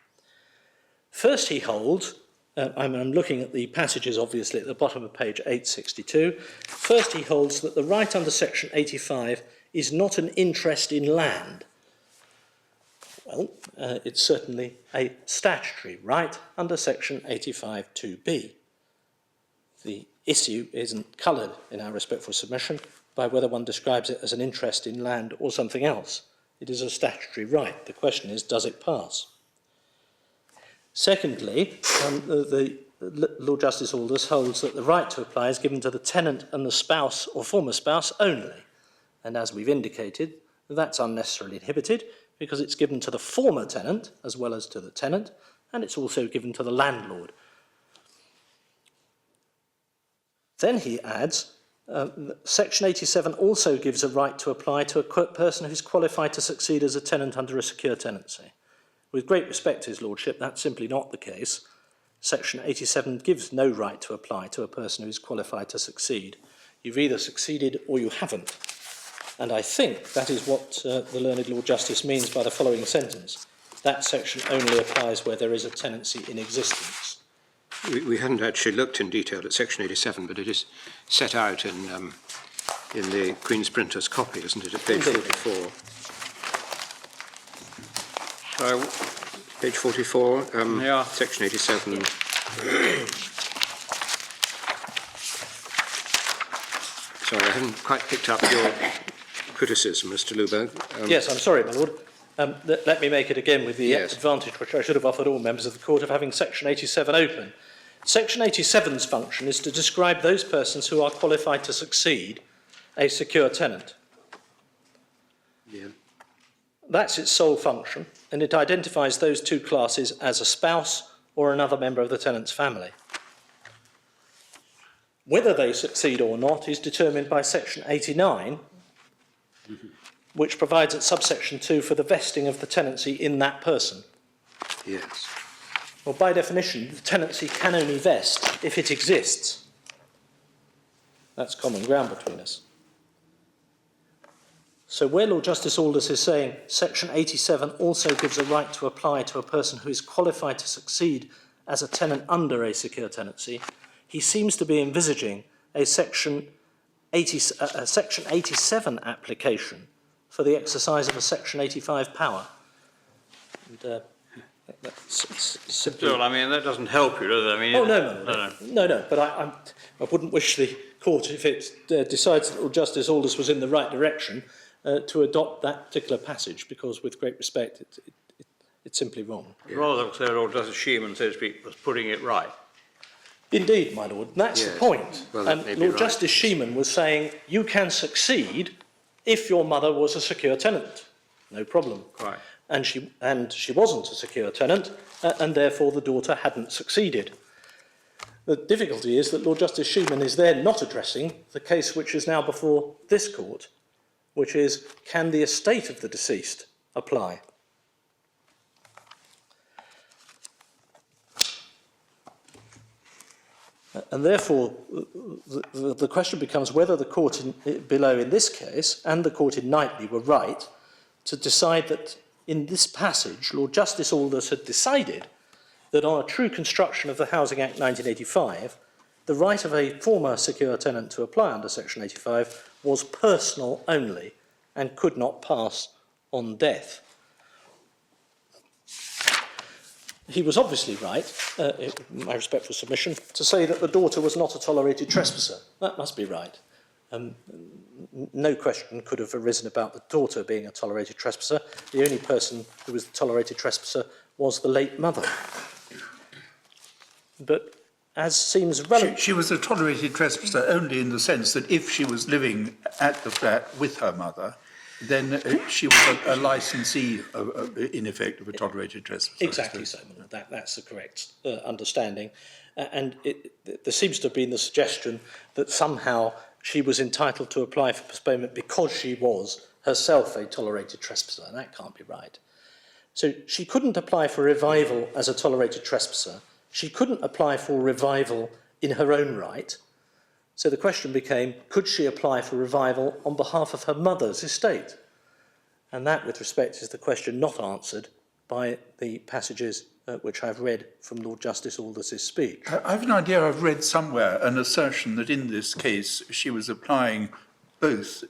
First, he holds, I'm looking at the passages obviously at the bottom of page 862. First, he holds that the right under Section 85 is not an interest in land. Well, it's certainly a statutory right under Section 85 2b. The issue isn't coloured in our respectful submission by whether one describes it as an interest in land or something else. It is a statutory right. The question is, does it pass? Secondly, the Lord Justice Aldous holds that the right to apply is given to the tenant and the spouse or former spouse only. And as we've indicated, that's unnecessarily inhibited because it's given to the former tenant as well as to the tenant, and it's also given to the landlord. Then he adds, Section 87 also gives a right to apply to a person who's qualified to succeed as a tenant under a secure tenancy. With great respect to his lordship, that's simply not the case. Section 87 gives no right to apply to a person who is qualified to succeed. You've either succeeded or you haven't. And I think that is what the learned Lord Justice means by the following sentence. That section only applies where there is a tenancy in existence. We hadn't actually looked in detail at Section 87, but it is set out in the Queen's Printer's copy, isn't it, at page 44? Page 44, Yeah. Section 87. Sorry, I haven't quite picked up your criticism, Mr. Luberg. Yes, I'm sorry, my lord. Let me make it again with the advantage, which I should have offered all members of the court, of having Section 87 open. Section 87's function is to describe those persons who are qualified to succeed a secure tenant. Yeah. That's its sole function, and it identifies those two classes as a spouse or another member of the tenant's family. Whether they succeed or not is determined by Section 89, which provides at subsection 2 for the vesting of the tenancy in that person. Yes. Well, by definition, the tenancy can only vest if it exists. That's common ground between us. So where Lord Justice Aldous is saying Section 87 also gives a right to apply to a person who is qualified to succeed as a tenant under a secure tenancy, he seems to be envisaging a Section 87 application for the exercise of a Section 85 power. And, that's simply... Still, I mean, that doesn't help you, does it? I mean, Oh, no. But I wouldn't wish the court, if it decides that Lord Justice Aldous was in the right direction, to adopt that particular passage, because, with great respect, it's simply wrong. Rather than say Lord Justice Sheeman, so to speak, was putting it right. Indeed, my lord, and that's the point. Well, that may be Lord right. Justice Sheeman was saying you can succeed if your mother was a secure tenant. No problem. Right. And she wasn't a secure tenant, and therefore the daughter hadn't succeeded. The difficulty is that Lord Justice Sheeman is there not addressing the case which is now before this court, which is, can the estate of the deceased apply? And therefore, the question becomes whether the court below in this case and the court in Knightley were right to decide that in this passage, Lord Justice Aldous had decided that on a true construction of the Housing Act 1985, the right of a former secure tenant to apply under Section 85 was personal only and could not pass on death. He was obviously right, in my respectful submission, to say that the daughter was not a tolerated trespasser. That must be right. No question could have arisen about the daughter being a tolerated trespasser. The only person who was the tolerated trespasser was the late mother. But as seems relevant... She was a tolerated trespasser only in the sense that if she was living at the flat with her mother, then she was a licensee, in effect, of a tolerated trespasser. Exactly so. That's the correct understanding. And there seems to have been the suggestion that somehow she was entitled to apply for postponement because she was herself a tolerated trespasser, and that can't be right. So she couldn't apply for revival as a tolerated trespasser. She couldn't apply for revival in her own right. So the question became, could she apply for revival on behalf of her mother's estate? And that, with respect, is the question not answered by the passages which I've read from Lord Justice Aldous's speech. I have an idea I've read somewhere an assertion that in this case she was applying both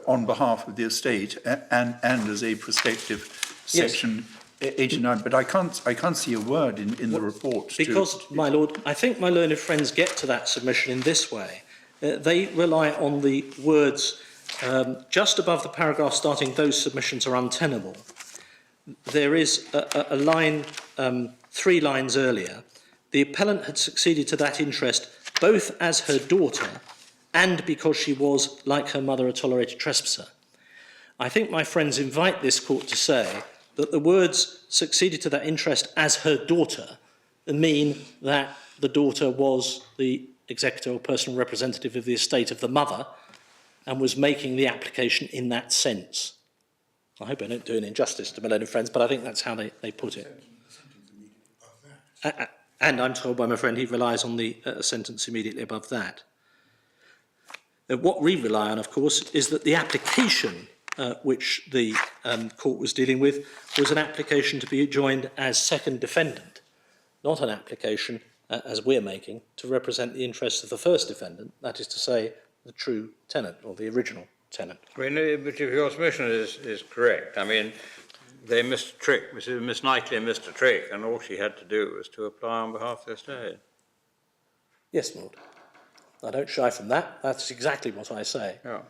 on behalf of the estate and as a prospective Section 89, but I can't see a word in the report. Because, my lord, I think my learned friends get to that submission in this way. They rely on the words just above the paragraph starting, those submissions are untenable. There is a line, 3 lines earlier. The appellant had succeeded to that interest both as her daughter and because she was, like her mother, a tolerated trespasser. I think my friends invite this court to say that the words succeeded to that interest as her daughter mean that the daughter was the executor or personal representative of the estate of the mother and was making the application in that sense. I hope I don't do an injustice to my learned friends, but I think that's how they put it. And I'm told by my friend he relies on the sentence immediately above that. What we rely on, of course, is that the application which the court was dealing with was an application to be joined as second defendant, not an application, as we're making, to represent the interests of the first defendant, that is to say, the true tenant or the original tenant. I mean, but if your submission is correct, I mean, they missed a trick. Miss Knightley missed a trick, and all she had to do was to apply on behalf of the estate. Yes, Lord. I don't shy from that. That's exactly what I say. Yeah.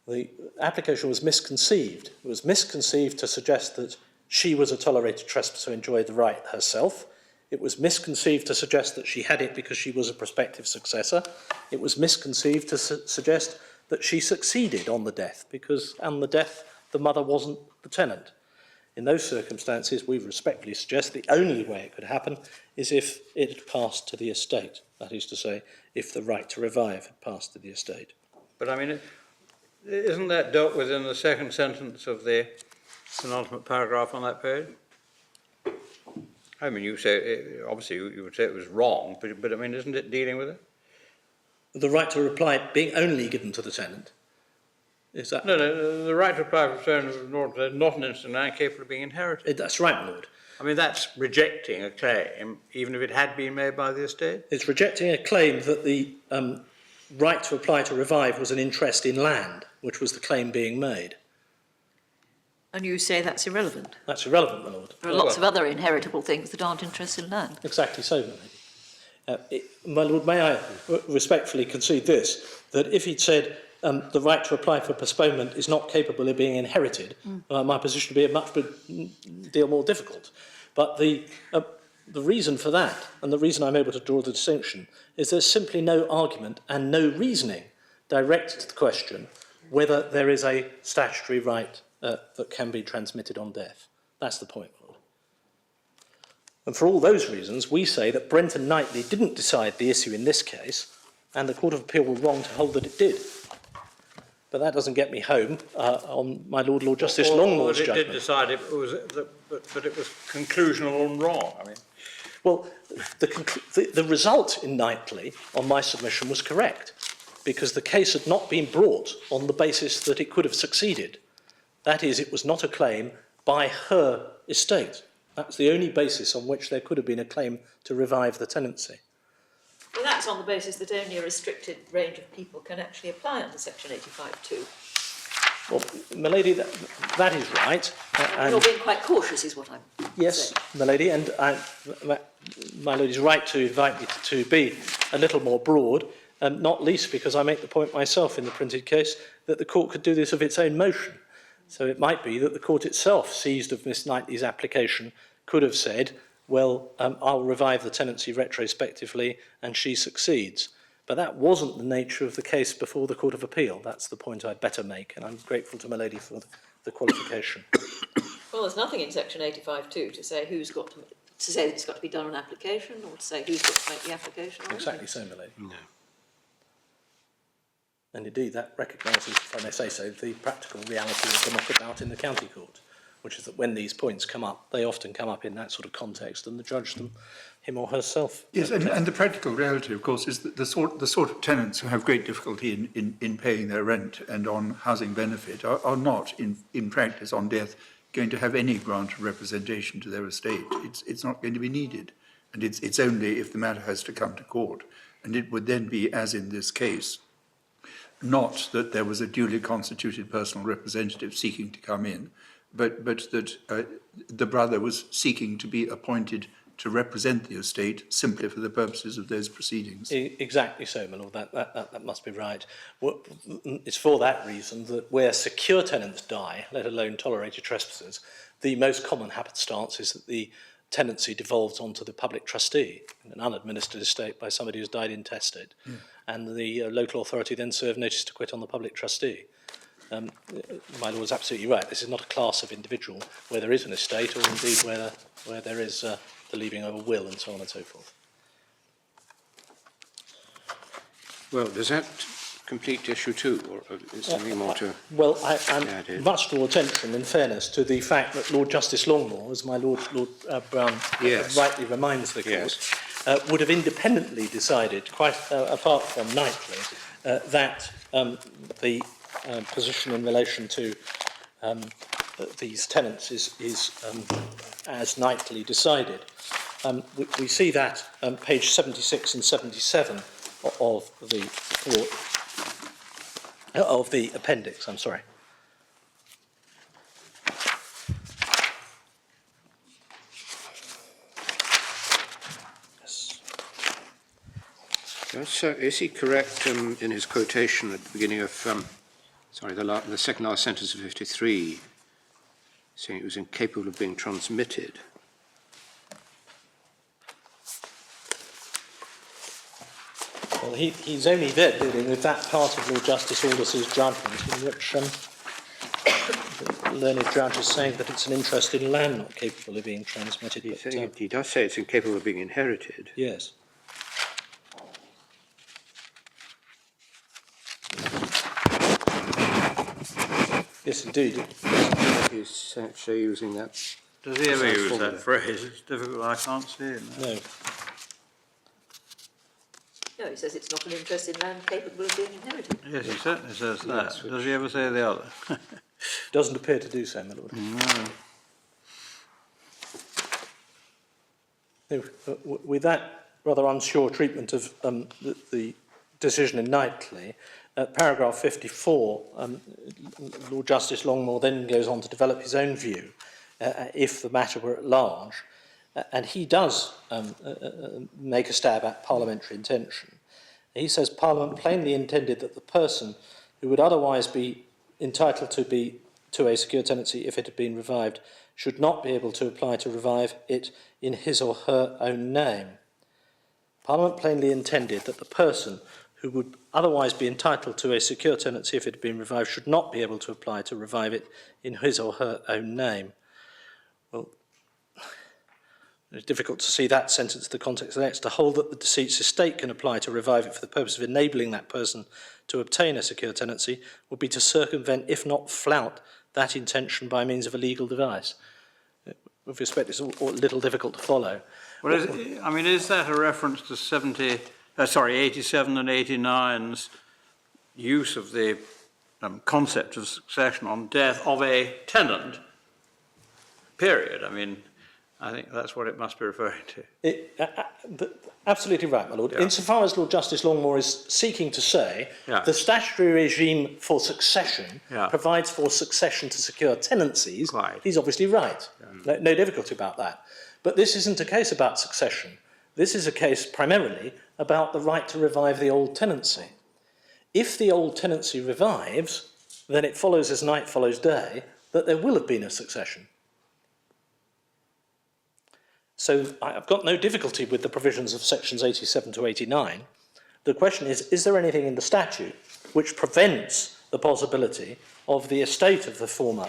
The application was misconceived. It was misconceived to suggest that she was a tolerated trespasser who enjoyed the right herself. It was misconceived to suggest that she had it because she was a prospective successor. It was misconceived to suggest that she succeeded on the death because on the death the mother wasn't the tenant. In those circumstances, we respectfully suggest the only way it could happen is if it had passed to the estate. That is to say, if the right to revive had passed to the estate. But I mean, isn't that dealt with in the second sentence of the penultimate paragraph on that page? I mean, you say, obviously you would say it was wrong, but I mean, isn't it dealing with it? The right to reply being only given to the tenant. Is that? No, the right to apply for postponement of an order is not an interest in land capable of being inherited. That's right, my lord. I mean, that's rejecting a claim, even if it had been made by the estate. It's rejecting a claim that the right to apply to revive was an interest in land, which was the claim being made. And you say that's irrelevant? That's irrelevant, my lord. There are lots of other inheritable things that aren't interest in land. Exactly so, my lady. My lord, may I respectfully concede this, that if he'd said the right to apply for postponement is not capable of being inherited, my position would be a much deal more difficult. But the reason for that, and the reason I'm able to draw the distinction, is there's simply no argument and no reasoning directed to the question whether there is a statutory right that can be transmitted on death. That's the point, Lord. And for all those reasons, we say that Brent and Knightley didn't decide the issue in this case, and the Court of Appeal were wrong to hold that it did. But that doesn't get me home on my Lord Justice Longmore's judgment. It did decide it was, but it was conclusional and wrong. I mean, well, the result in Knightley on my submission was correct, because the case had not been brought on the basis that it could have succeeded. That is, it was not a claim by her estate. That's the only basis on which there could have been a claim to revive the tenancy. Well, that's on the basis that only a restricted range of people can actually apply under Section 85(2). Well, my lady, that is right. You're being quite cautious, is what I'm yes, saying. my lady, and my lady's right to invite me to be a little more broad, not least because I make the point myself in the printed case that the court could do this of its own motion. So it might be that the court itself, seized of Miss Knightley's application, could have said, well, I'll revive the tenancy retrospectively, and she succeeds. But that wasn't the nature of the case before the Court of Appeal. That's the point I'd better make, and I'm grateful to my lady for the qualification. Well, there's nothing in Section 85(2) to say who's got to say that it's got to be done on application, or to say who's got to make the application. Exactly so, my lady. No. And indeed, that recognises, if I may say so, the practical reality of the knockabout in the county court, which is that when these points come up, they often come up in that sort of context, and the judge, him or herself. Yes, and the practical reality, of course, is that the sort of tenants who have great difficulty in paying their rent and on housing benefit are not, in practice, on death, going to have any grant of representation to their estate. It's not going to be needed. And it's only if the matter has to come to court. And it would then be, as in this case, not that there was a duly constituted personal representative seeking to come in, but that the brother was seeking to be appointed to represent the estate simply for the purposes of those proceedings. Exactly so, my lord. That must be right. Well, it's for that reason that where secure tenants die, let alone tolerated trespassers, the most common happenstance is that the tenancy devolves onto the public trustee in an unadministered estate by somebody who's died intestate, and the local authority then serve notice to quit on the public trustee. My lord is absolutely right. This is not a class of individual where there is an estate, or indeed where there is the leaving of a will and so on and so forth. Well, does that complete issue two, or is there anything more to... Well, I added? must draw attention, in fairness, to the fact that Lord Justice Longmore, as my Lord Brown Yes. rightly reminds the court, Yes. would have independently decided, quite apart from Knightley, that the position in relation to these tenants is as Knightley decided. We see that on page 76 and 77 of the report, of the appendix, I'm sorry. Yes, is he correct in his quotation at the beginning of, the second last sentence of 53, saying it was incapable of being transmitted? Well, he's only there dealing with that part of Lord Justice Aldous' judgment in which the learned judge is saying that it's an interest in land not capable of being transmitted. He does say it's incapable of being inherited. Yes. Yes, indeed. He's actually using that. does he ever Precise use formula. that phrase? It's difficult, I can't see it. No. No, he says it's not an interest in land capable of being inherited. Yes, he certainly says that. Does he ever say the other? Doesn't appear to do so, my lord. No, with that rather unsure treatment of the decision in Knightley, paragraph 54, Lord Justice Longmore then goes on to develop his own view if the matter were at large, and he does make a stab at parliamentary intention. He says Parliament plainly intended that the person who would otherwise be entitled to a secure tenancy if it had been revived should not be able to apply to revive it in his or her own name. Parliament plainly intended that the person who would otherwise be entitled to a secure tenancy if it had been revived should not be able to apply to revive it in his or her own name. Well, it's difficult to see that sentence in the context of the next. To hold that the deceased's estate can apply to revive it for the purpose of enabling that person to obtain a secure tenancy would be to circumvent, if not flout, that intention by means of a legal device. With respect, it's a little difficult to follow. Well, is that a reference to 87 and 89's use of the concept of succession on death of a tenant, period? I mean, I think that's what it must be referring to. Absolutely right, my lord. Yeah. Insofar as Lord Justice Longmore is seeking to say the statutory regime for succession provides for succession to secure tenancies, he's obviously right. No difficulty about that. But this isn't a case about succession. This is a case primarily about the right to revive the old tenancy. If the old tenancy revives, then it follows as night follows day that there will have been a succession. So I've got no difficulty with the provisions of sections 87 to 89. The question is there anything in the statute which prevents the possibility of the estate of the former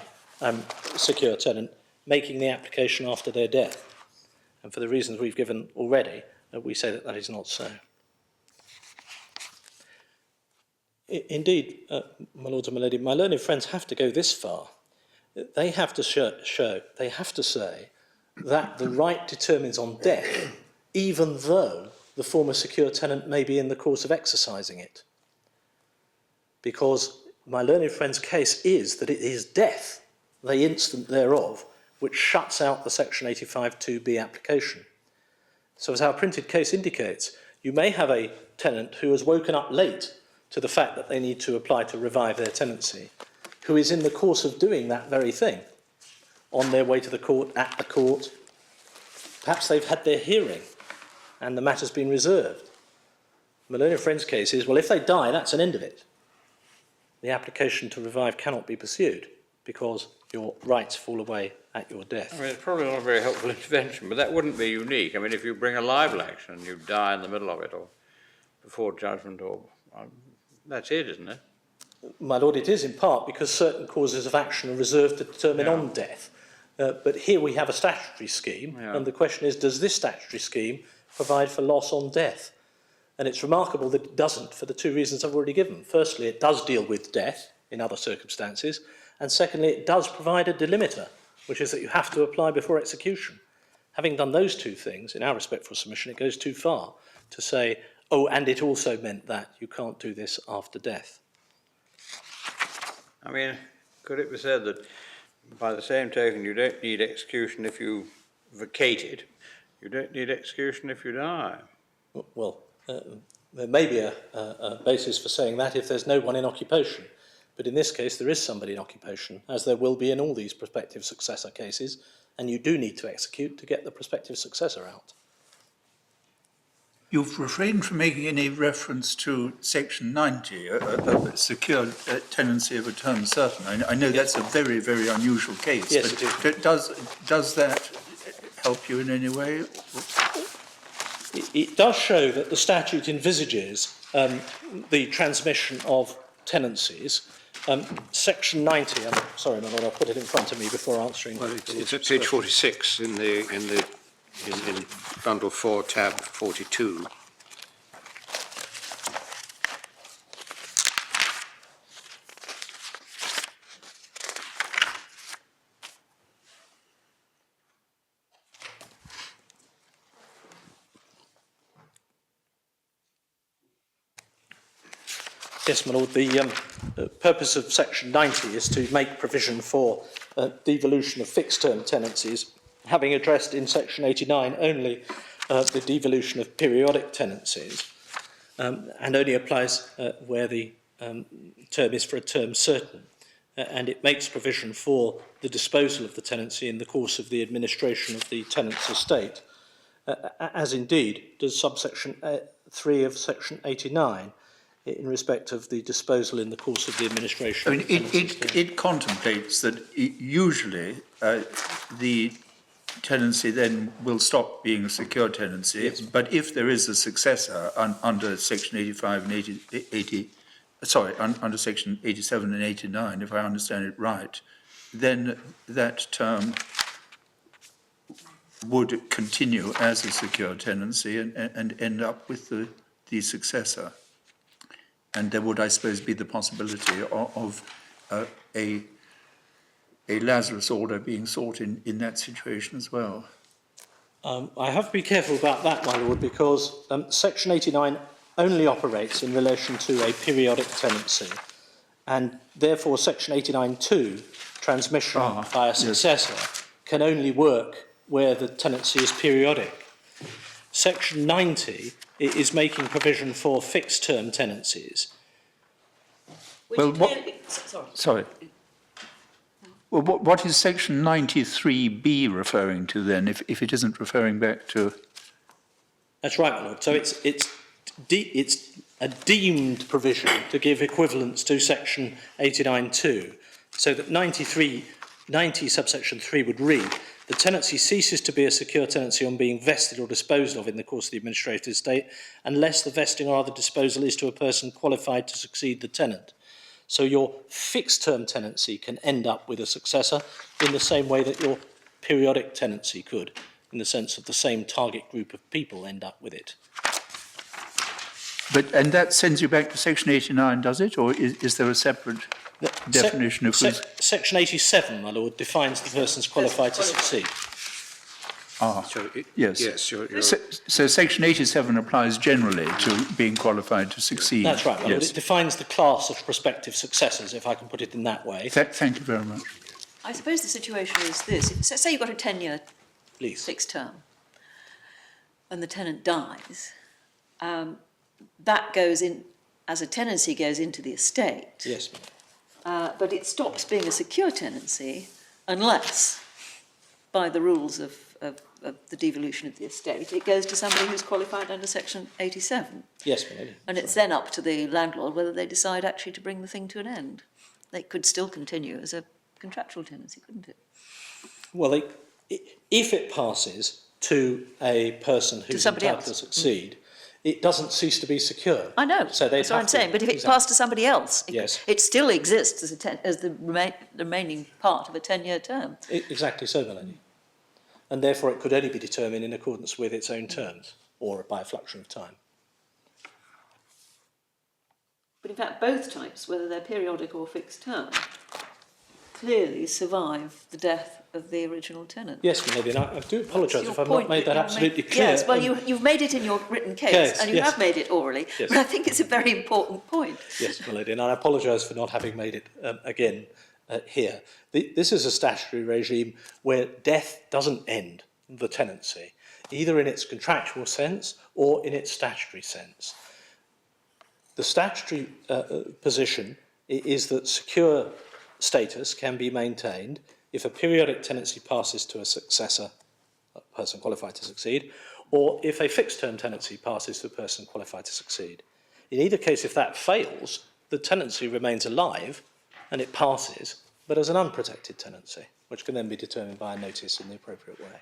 secure tenant making the application after their death? And for the reasons we've given already, we say that that is not so. Indeed, my lords and my lady, my learned friends have to go this far. They have to they have to say that the right determines on death, even though the former secure tenant may be in the course of exercising it. Because my learned friend's case is that it is death, the instant thereof, which shuts out the section 85(2)b application. So as our printed case indicates, you may have a tenant who has woken up late to the fact that they need to apply to revive their tenancy, who is in the course of doing that very thing, on their way to the court, at the court. Perhaps they've had their hearing and the matter's been reserved. My learned friend's case is, well, if they die, that's an end of it. The application to revive cannot be pursued because your rights fall away at your death. I mean, it's probably not a very helpful intervention, but that wouldn't be unique. I mean, if you bring a libel action and you die in the middle of it or before judgment, or that's it, isn't it? My lord, it is in part because certain causes of action are reserved to determine on death. But here we have a statutory scheme, and the question is, does this statutory scheme provide for loss on death? And it's remarkable that it doesn't, for the two reasons I've already given. Firstly, it does deal with death in other circumstances, and secondly, it does provide a delimiter, which is that you have to apply before execution. Having done those two things, in our respectful submission, it goes too far to say, oh, and it also meant that you can't do this after death. I mean, could it be said that by the same token, you don't need execution if you vacated, you don't need execution if you die? Well, there may be a basis for saying that if there's no one in occupation. But in this case, there is somebody in occupation, as there will be in all these prospective successor cases, and you do need to execute to get the prospective successor out. You've refrained from making any reference to Section 90, a secure tenancy of a term certain. I know that's a very, very unusual case. Yes, but it is. Does that help you in any way? It does show that the statute envisages the transmission of tenancies. Section 90, I'm sorry, my lord, I'll put it in front of me before answering. Well, it's at page 46 in bundle 4, tab 42. Yes, my Lord. The purpose of Section 90 is to make provision for devolution of fixed-term tenancies, having addressed in Section 89 only the devolution of periodic tenancies, and only applies where the term is for a term certain. And it makes provision for the disposal of the tenancy in the course of the administration of the tenant's estate, as indeed does subsection 3 of Section 89, in respect of the disposal in the course of the administration. I mean, it contemplates that usually the tenancy then will stop being a secure tenancy, yes. But if there is a successor under Section 85 and under Section 87 and 89, if I understand it right, then that term would continue as a secure tenancy and end up with the successor. And there would, I suppose, be the possibility of a Lazarus order being sought in that situation as well. I have to be careful about that, my Lord, because Section 89 only operates in relation to a periodic tenancy, and therefore Section 89(2), transmission by a successor, can only work where the tenancy is periodic. Section 90 is making provision for fixed-term tenancies. Well, sorry. Well, what is Section 93B referring to then, if it isn't referring back to? That's right, my Lord. So it's a deemed provision to give equivalence to Section 89(2), so that 90 subsection 3 would read: the tenancy ceases to be a secure tenancy on being vested or disposed of in the course of the administrative estate, unless the vesting or other disposal is to a person qualified to succeed the tenant. So your fixed-term tenancy can end up with a successor in the same way that your periodic tenancy could, in the sense of the same target group of people end up with it. And that sends you back to Section 89, does it? Or is there a separate definition of who's... Section 87, my Lord, defines the persons qualified to succeed. Yes. So Section 87 applies generally to being qualified to succeed. That's right, my Lord. Yes. It defines the class of prospective successors, if I can put it in that way. Thank you very much. I suppose the situation is this. Say you've got a 10-year Please. fixed term and the tenant dies. That goes in, as a tenancy goes into the estate. Yes. But it stops being a secure tenancy unless, by the rules of the devolution of the estate, it goes to somebody who's qualified under Section 87. Yes, my Lord. And it's then up to the landlord whether they decide actually to bring the thing to an end. They could still continue as a contractual tenancy, couldn't it? Well, if it passes to a person who's entitled to succeed, it doesn't cease to be secure. I know, so that's what I'm saying. But if it passed to somebody else, yes, it still exists as the remaining part of a 10-year term. Exactly so, Melanie. And therefore it could only be determined in accordance with its own terms, or by a fluctuation of time. But in fact, both types, whether they're periodic or fixed term, clearly survive the death of the original tenant. Yes, Melanie, and I do apologise if I've not made that absolutely clear. Yes, well, you've made it in your written case, and you have made it orally, yes. But I think it's a very important point. Yes, Melanie, and I apologise for not having made it again here. This is a statutory regime where death doesn't end the tenancy, either in its contractual sense or in its statutory sense. The statutory position is that secure status can be maintained if a periodic tenancy passes to a successor, a person qualified to succeed, or if a fixed-term tenancy passes to a person qualified to succeed. In either case, if that fails, the tenancy remains alive and it passes, but as an unprotected tenancy, which can then be determined by a notice in the appropriate way.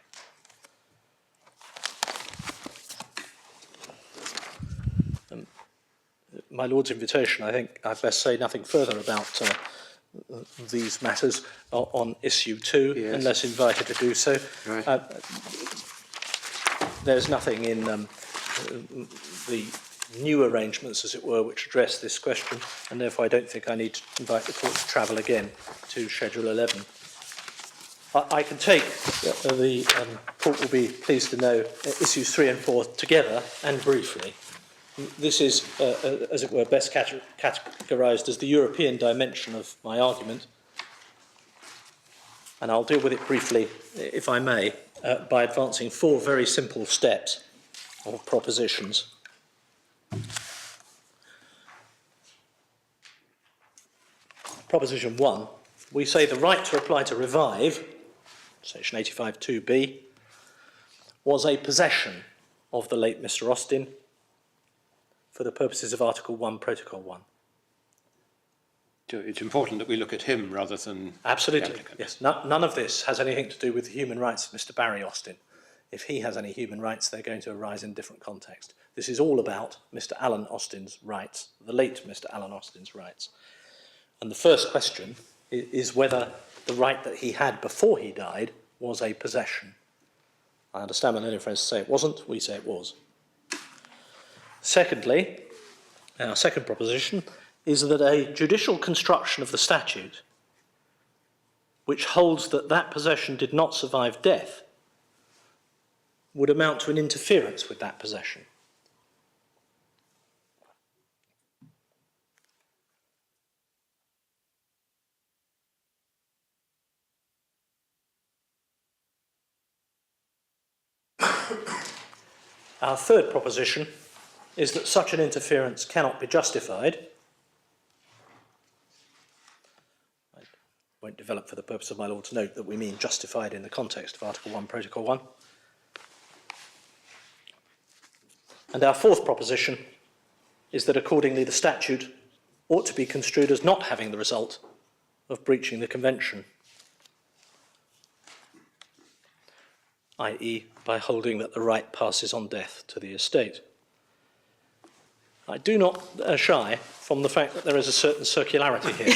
My Lord's invitation, I think I'd best say nothing further about these matters on issue 2, yes, unless invited to do so. Right. There's nothing in the new arrangements, as it were, which address this question, and therefore I don't think I need to invite the court to travel again to Schedule 11. I can take, the court will be pleased to know, issues 3 and 4 together and briefly. This is, as it were, best categorised as the European dimension of my argument. And I'll deal with it briefly, if I may, by advancing 4 very simple steps or propositions. Proposition 1, we say the right to apply to revive, section 85(2)(b, was a possession of the late Mr. Austin for the purposes of Article 1, Protocol 1. It's important that we look at him rather than Absolutely, the applicant. yes. None of this has anything to do with the human rights of Mr. Barry Austin. If he has any human rights, they're going to arise in a different context. This is all about Mr. Alan Austin's rights, the late Mr. Alan Austin's rights. And the first question is whether the right that he had before he died was a possession. I understand my learned friends say it wasn't, we say it was. Secondly, our second proposition is that a judicial construction of the statute which holds that that possession did not survive death would amount to an interference with that possession. Our third proposition is that such an interference cannot be justified. I won't develop for the purpose of my law to note that we mean justified in the context of Article 1, Protocol 1. And our fourth proposition is that accordingly the statute ought to be construed as not having the result of breaching the Convention, i.e. by holding that the right passes on death to the estate. I do not shy from the fact that there is a certain circularity here.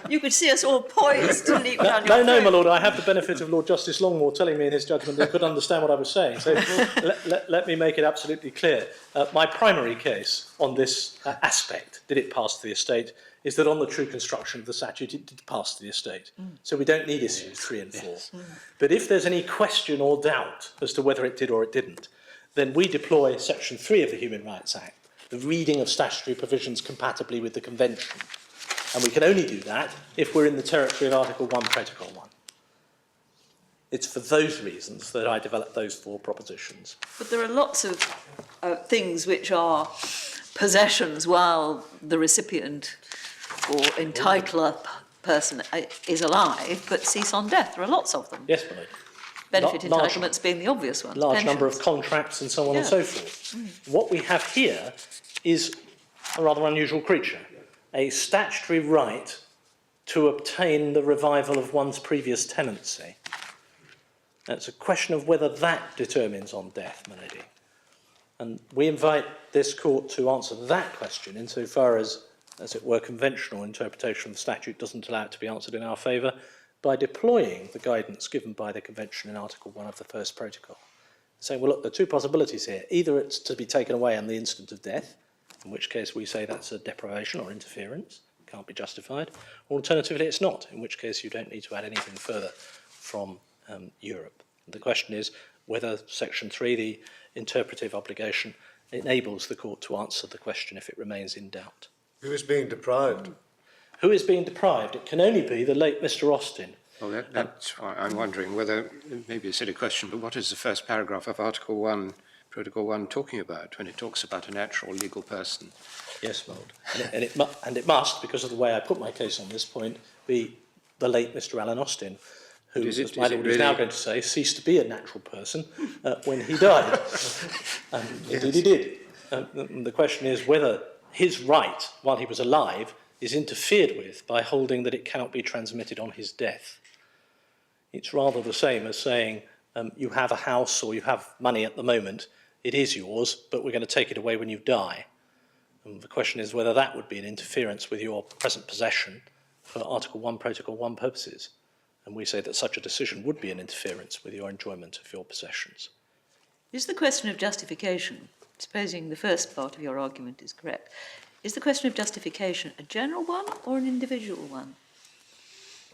You could see us all poised to leap down your No, my throat. Lord, I have the benefit of Lord Justice Longmore telling me in his judgment that he could understand what I was saying. So let me make it absolutely clear. My primary case on this aspect, did it pass to the estate, is that on the true construction of the statute, it did pass to the estate. So we don't need issues 3 and 4. But if there's any question or doubt as to whether it did or it didn't, then we deploy Section 3 of the Human Rights Act, the reading of statutory provisions compatibly with the Convention. And we can only do that if we're in the territory of Article 1, Protocol 1. It's for those reasons that I developed those 4 propositions. But there are lots of things which are possessions while the recipient or entitler person is alive, but cease on death. There are lots of them. Yes, my Lord. Benefit Large- entitlements being the obvious one. Large number of Pensions. contracts and so on and Yeah. so forth. What we have here is a rather unusual creature, a statutory right to obtain the revival of one's previous tenancy. Now, it's a question of whether that determines on death, my lady. And we invite this court to answer that question insofar as it were, conventional interpretation of the statute doesn't allow it to be answered in our favour, by deploying the guidance given by the Convention in Article 1 of the First Protocol. Saying, well, look, there are 2 possibilities here. Either it's to be taken away on the instant of death, in which case we say that's a deprivation or interference, can't be justified, or alternatively it's not, in which case you don't need to add anything further from Europe. The question is whether Section 3, the interpretive obligation, enables the court to answer the question if it remains in doubt. Who is being deprived? Who is being deprived? It can only be the late Mr. Austin. Well, that's why I'm wondering whether, maybe a silly question, but what is the first paragraph of Article 1, Protocol 1 talking about when it talks about a natural legal person? Yes, my Lord. And it must, because of the way I put my case on this point, be the late Mr. Alan Austin, who, as my Lord is now going to say, ceased to be a natural person when he died. Indeed he did. The question is whether his right, while he was alive, is interfered with by holding that it cannot be transmitted on his death. It's rather the same as saying you have a house or you have money at the moment, it is yours, but we're going to take it away when you die. And the question is whether that would be an interference with your present possession for Article 1, Protocol 1 purposes. And we say that such a decision would be an interference with your enjoyment of your possessions. Is the question of justification, supposing the first part of your argument is correct, is the question of justification a general one or an individual one?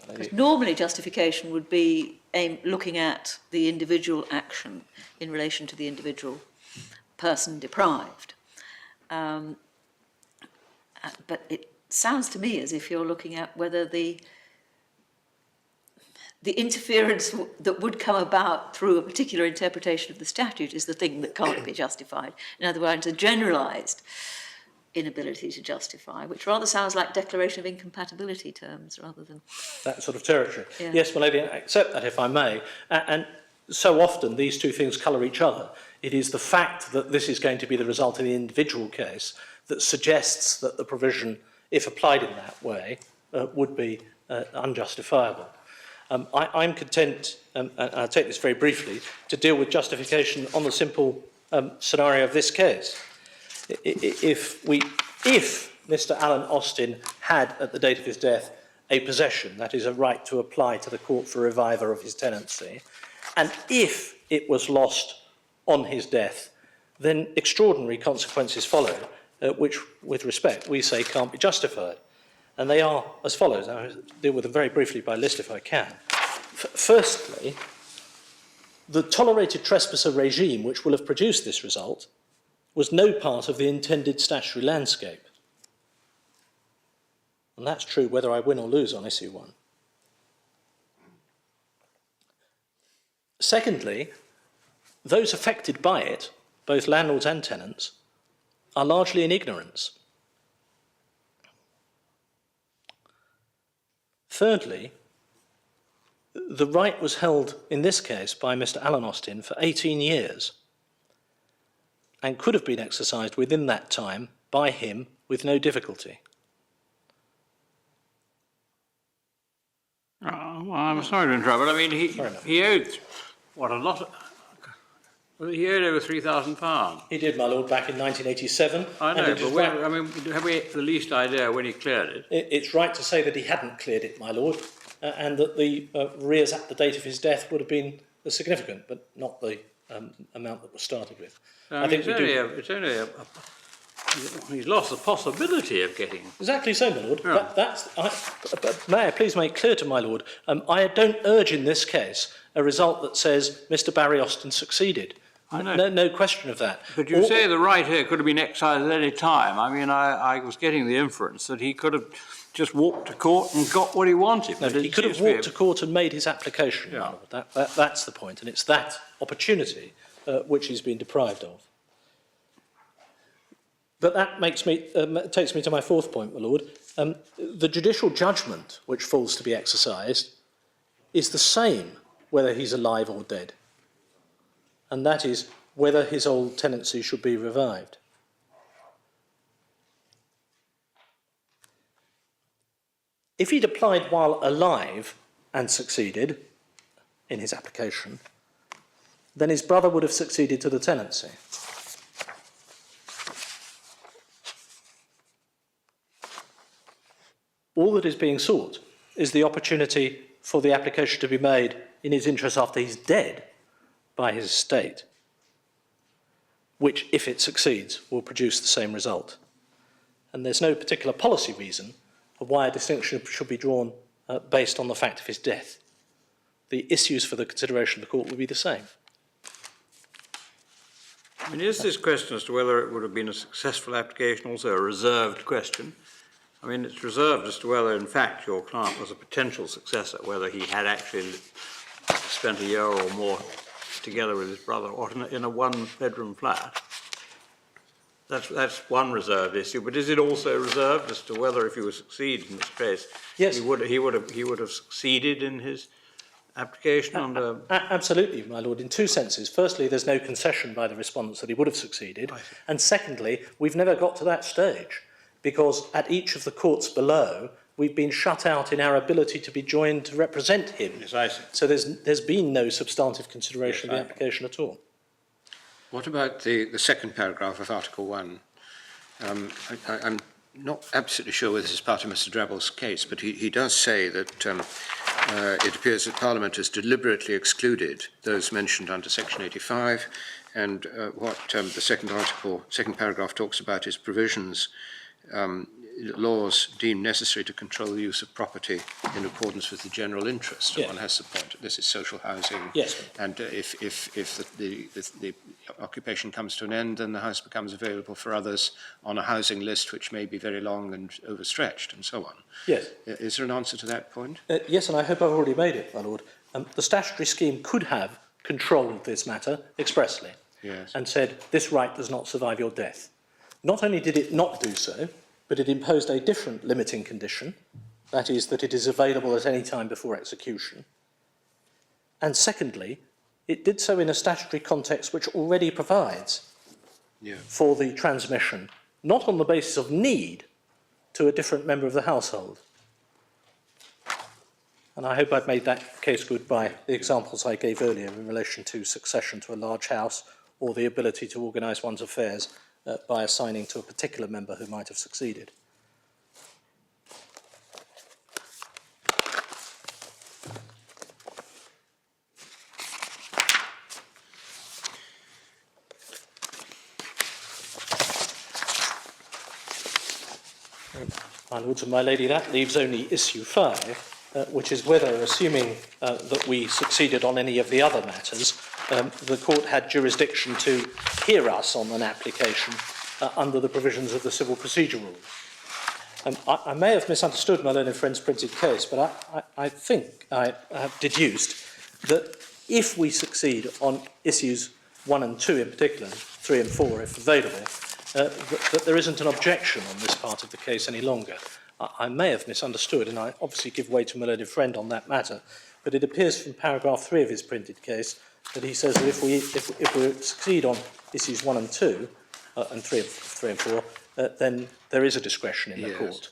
Because normally justification would be looking at the individual action in relation to the individual person deprived. But it sounds to me as if you're looking at whether the interference that would come about through a particular interpretation of the statute is the thing that can't be justified. In other words, a generalised inability to justify, which rather sounds like declaration of incompatibility terms rather than... That sort of territory. Yeah. Yes, my lady, I accept that if I may. And so often these two things colour each other. It is the fact that this is going to be the result in the individual case that suggests that the provision, if applied in that way, would be unjustifiable. I'm content, and I'll take this very briefly, to deal with justification on the simple scenario of this case. If Mr. Alan Austin had, at the date of his death, a possession, that is, a right to apply to the court for reviver of his tenancy, and if it was lost on his death, then extraordinary consequences follow, which, with respect, we say can't be justified. And they are as follows. I'll deal with them very briefly by list if I can. Firstly, the tolerated trespasser regime which will have produced this result was no part of the intended statutory landscape. And that's true whether I win or lose on issue 1. Secondly, those affected by it, both landlords and tenants, are largely in ignorance. Thirdly, the right was held in this case by Mr. Alan Austin for 18 years and could have been exercised within that time by him with no difficulty. Well, I'm sorry to interrupt, but I mean, he owed, what, a lot of... He owed over £3,000. He did, my lord, back in 1987. I know, but when, I mean, have we the least idea when he cleared it? It's right to say that he hadn't cleared it, my lord, and that the arrears at the date of his death would have been significant, but not the amount that was started with. So, I think he's lost the possibility of getting... Exactly so, my lord. Yeah. But may I please make clear to my lord, I don't urge in this case a result that says Mr. Barry Austin succeeded. I know. No question of that. But you say the right here could have been exercised at any time. I mean, I was getting the inference that he could have just walked to court and got what he wanted. No, he could have walked to court and made his application. Yeah. That's the point, and it's that opportunity which he's been deprived of. But that takes me to my fourth point, my lord. The judicial judgment which falls to be exercised is the same whether he's alive or dead, and that is whether his old tenancy should be revived. If he'd applied while alive and succeeded in his application, then his brother would have succeeded to the tenancy. All that is being sought is the opportunity for the application to be made in his interest after he's dead by his estate, which, if it succeeds, will produce the same result. And there's no particular policy reason of why a distinction should be drawn based on the fact of his death. The issues for the consideration of the court will be the same. I mean, is this question as to whether it would have been a successful application also a reserved question? I mean, it's reserved as to whether, in fact, your client was a potential successor, whether he had actually spent a year or more together with his brother or in a one-bedroom flat. That's one reserved issue. But is it also reserved as to whether, if he would succeed in this case, yes, he would have succeeded in his application under... Absolutely, my lord, in two senses. Firstly, there's no concession by the respondents that he would have succeeded. And secondly, we've never got to that stage, because at each of the courts below, we've been shut out in our ability to be joined to represent him. Yes, I see. So there's been no substantive consideration of the application at all. What about the second paragraph of Article 1? I'm not absolutely sure whether this is part of Mr. Drabble's case, but he does say that it appears that Parliament has deliberately excluded those mentioned under Section 85, and what the second paragraph talks about is provisions laws deemed necessary to control the use of property in accordance with the general interest. Yeah. One has to point. This is social housing. Yes. And if the occupation comes to an end, then the house becomes available for others on a housing list which may be very long and overstretched, and so on. Yes. Is there an answer to that point? Yes, and I hope I've already made it, my lord. The statutory scheme could have controlled this matter expressly, Yes. and said, this right does not survive your death. Not only did it not do so, but it imposed a different limiting condition, that is, that it is available at any time before execution. And secondly, it did so in a statutory context which already provides for the transmission, not on the basis of need, to a different member of the household. And I hope I've made that case good by the examples I gave earlier in relation to succession to a large house or the ability to organise one's affairs by assigning to a particular member who might have succeeded. My lords and my lady, that leaves only issue 5, which is whether, assuming that we succeeded on any of the other matters, the court had jurisdiction to hear us on an application under the provisions of the civil procedure rules. I may have misunderstood my learned friend's printed case, but I think I have deduced that if we succeed on issues 1 and 2 in particular, 3 and 4 if available, that there isn't an objection on this part of the case any longer. I may have misunderstood, and I obviously give way to my learned friend on that matter, but it appears from paragraph 3 of his printed case that he says that if we succeed on issues 1 and 2, and 3 and 4, then there is a discretion in the court.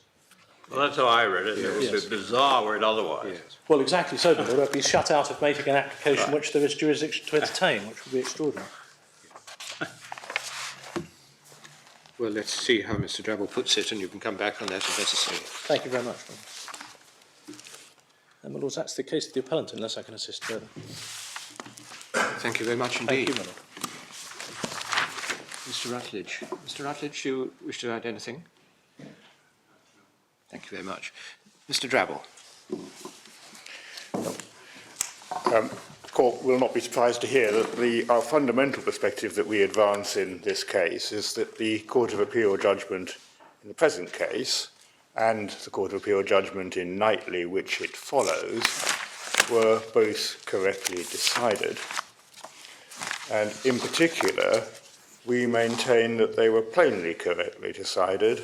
Well, that's how I read it. It would be bizarre were it otherwise. Yes. Well, exactly so, my lord. I'd be shut out of making an application which there is jurisdiction to entertain, which would be extraordinary. Well, let's see how Mr. Drabble puts it, and you can come back on that if necessary. Thank you very much. My lords, that's the case of the appellant, unless I can assist further. Thank you very much indeed. Thank you, my lord. Mr. Rutledge. Mr. Rutledge, do you wish to add anything? Thank you very much. Mr. Drabble. The Court will not be surprised to hear that our fundamental perspective that we advance in this case is that the Court of Appeal judgment in the present case and the Court of Appeal judgment in Knightley, which it follows, were both correctly decided. And in particular, we maintain that they were plainly correctly decided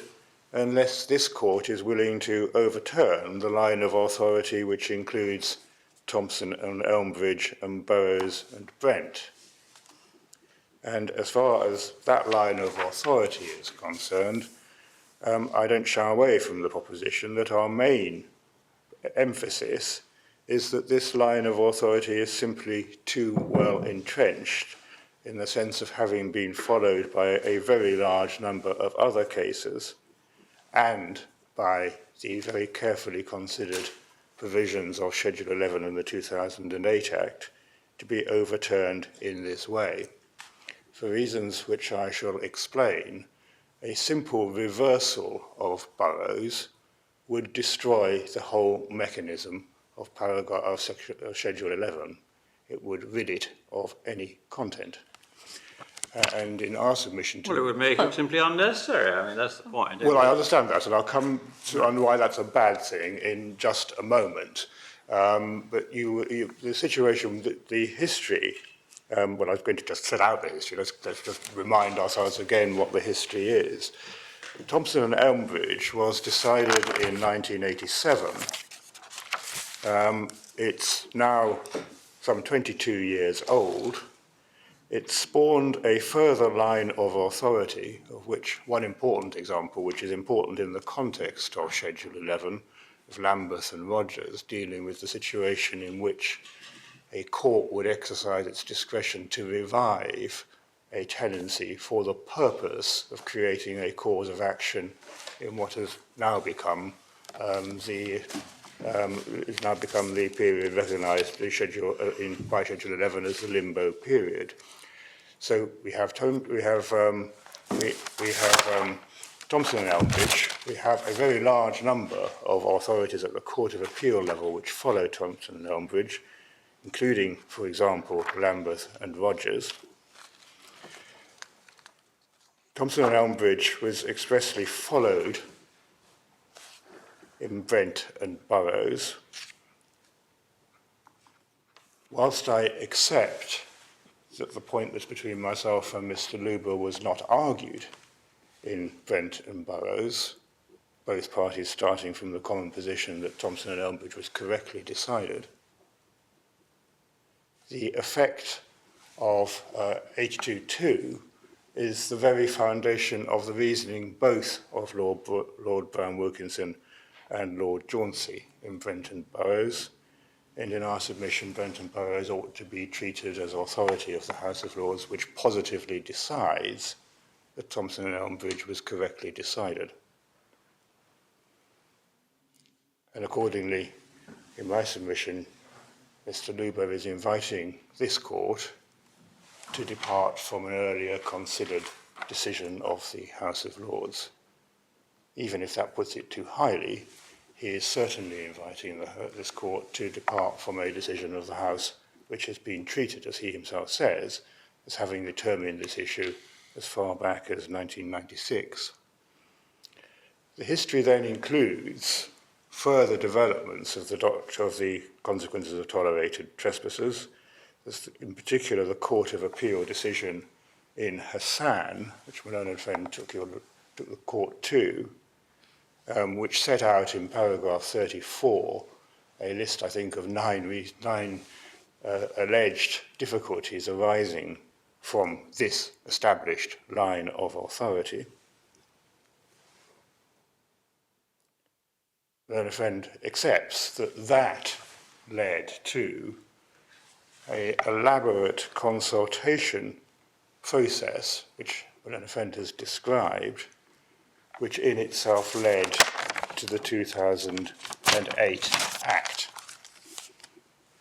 unless this court is willing to overturn the line of authority which includes Thompson and Elmbridge and Burroughs and Brent. And as far as that line of authority is concerned, I don't shy away from the proposition that our main emphasis is that this line of authority is simply too well entrenched in the sense of having been followed by a very large number of other cases and by the very carefully considered provisions of Schedule 11 in the 2008 Act to be overturned in this way. For reasons which I shall explain, a simple reversal of Burroughs would destroy the whole mechanism of Schedule 11. It would rid it of any content. And in our submission to... Well, it would make it simply unnecessary. I mean, that's the point. Well, I understand that, and I'll come to on why that's a bad thing in just a moment. But the situation, the history, well, I'm going to just set out the history. Let's just remind ourselves again what the history is. Thompson and Elmbridge was decided in 1987. It's now some 22 years old. It spawned a further line of authority, of which one important example, which is important in the context of Schedule 11, of Lambeth and Rogers, dealing with the situation in which a court would exercise its discretion to revive a tenancy for the purpose of creating a cause of action in what has now become the period recognised by Schedule 11 as the limbo period. So we have Thompson and Elmbridge, we have a very large number of authorities at the Court of Appeal level which follow Thompson and Elmbridge, including, for example, Lambeth and Rogers. Thompson and Elmbridge was expressly followed in Brent and Burroughs. Whilst I accept that the point that's between myself and Mr. Luber was not argued in Brent and Burroughs, both parties starting from the common position that Thompson and Elmbridge was correctly decided, the effect of H22 is the very foundation of the reasoning both of Lord Brown-Wilkinson and Lord Jauncey in Brent and Burroughs, and in our submission, Brent and Burroughs ought to be treated as authority of the House of Lords, which positively decides that Thompson and Elmbridge was correctly decided. And accordingly, in my submission, Mr. Luber is inviting this court to depart from an earlier considered decision of the House of Lords. Even if that puts it too highly, he is certainly inviting this court to depart from a decision of the House which has been treated, as he himself says, as having determined this issue as far back as 1996. The history then includes further developments of the consequences of tolerated trespassers, in particular the Court of Appeal decision in Hassan, which my learned friend took the court to, which set out in paragraph 34 a list, I think, of nine alleged difficulties arising from this established line of authority. The learned friend accepts that that led to an elaborate consultation process, which the learned friend has described, which in itself led to the 2008 Act.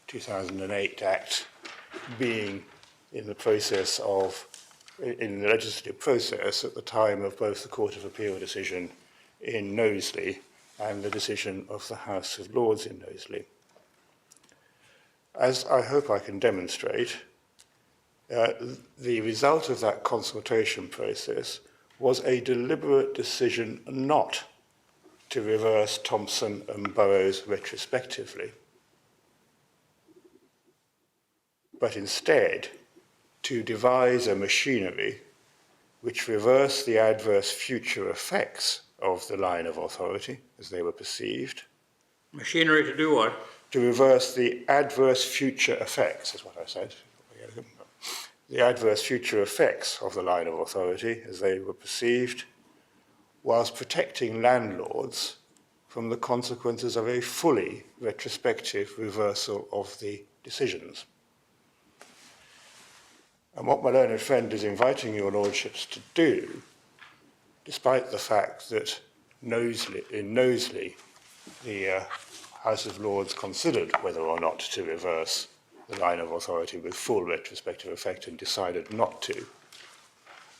2008 Act being in the legislative process at the time of both the Court of Appeal decision in Knowsley and the decision of the House of Lords in Knowsley. As I hope I can demonstrate, the result of that consultation process was a deliberate decision not to reverse Thompson and Burroughs retrospectively, but instead to devise a machinery which reversed the adverse future effects of the line of authority as they were perceived. Machinery to do what? To reverse the adverse future effects, is what I said. The adverse future effects of the line of authority as they were perceived, whilst protecting landlords from the consequences of a fully retrospective reversal of the decisions. And what my learned friend is inviting your lordships to do, despite the fact that in Knowsley the House of Lords considered whether or not to reverse the line of authority with full retrospective effect and decided not to.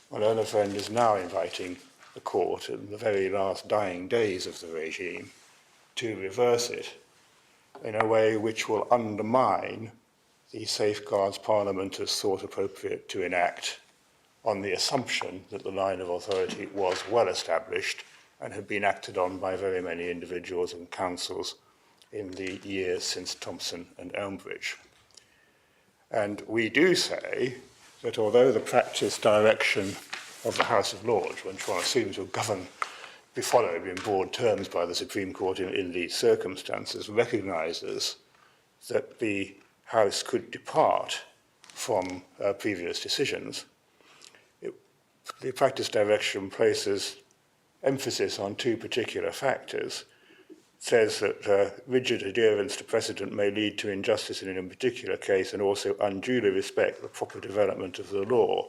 My learned friend is now inviting the court in the very last dying days of the regime to reverse it in a way which will undermine the safeguards Parliament has thought appropriate to enact on the assumption that the line of authority was well established and had been acted on by very many individuals and councils in the years since Thompson and Elmbridge. And we do say that although the practice direction of the House of Lords, which one assumes will be followed in broad terms by the Supreme Court in these circumstances, recognises that the House could depart from previous decisions, the practice direction places emphasis on two particular factors. It says that rigid adherence to precedent may lead to injustice in a particular case and also unduly respect the proper development of the law.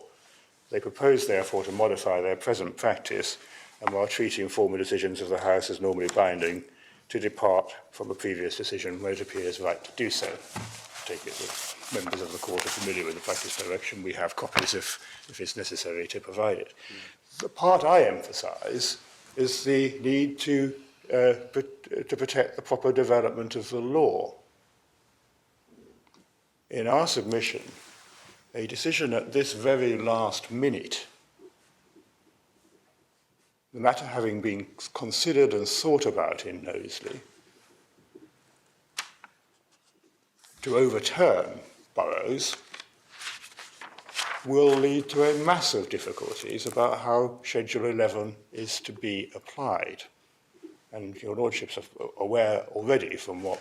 They propose, therefore, to modify their present practice and, while treating former decisions of the House as normally binding, to depart from a previous decision where it appears right to do so. I take it that members of the court are familiar with the practice direction. We have copies if it's necessary to provide it. The part I emphasise is the need to protect the proper development of the law. In our submission, a decision at this very last minute, the matter having been considered and thought about in Knowsley, to overturn Burroughs will lead to a mass of difficulties about how Schedule 11 is to be applied. And your lordships are aware already from what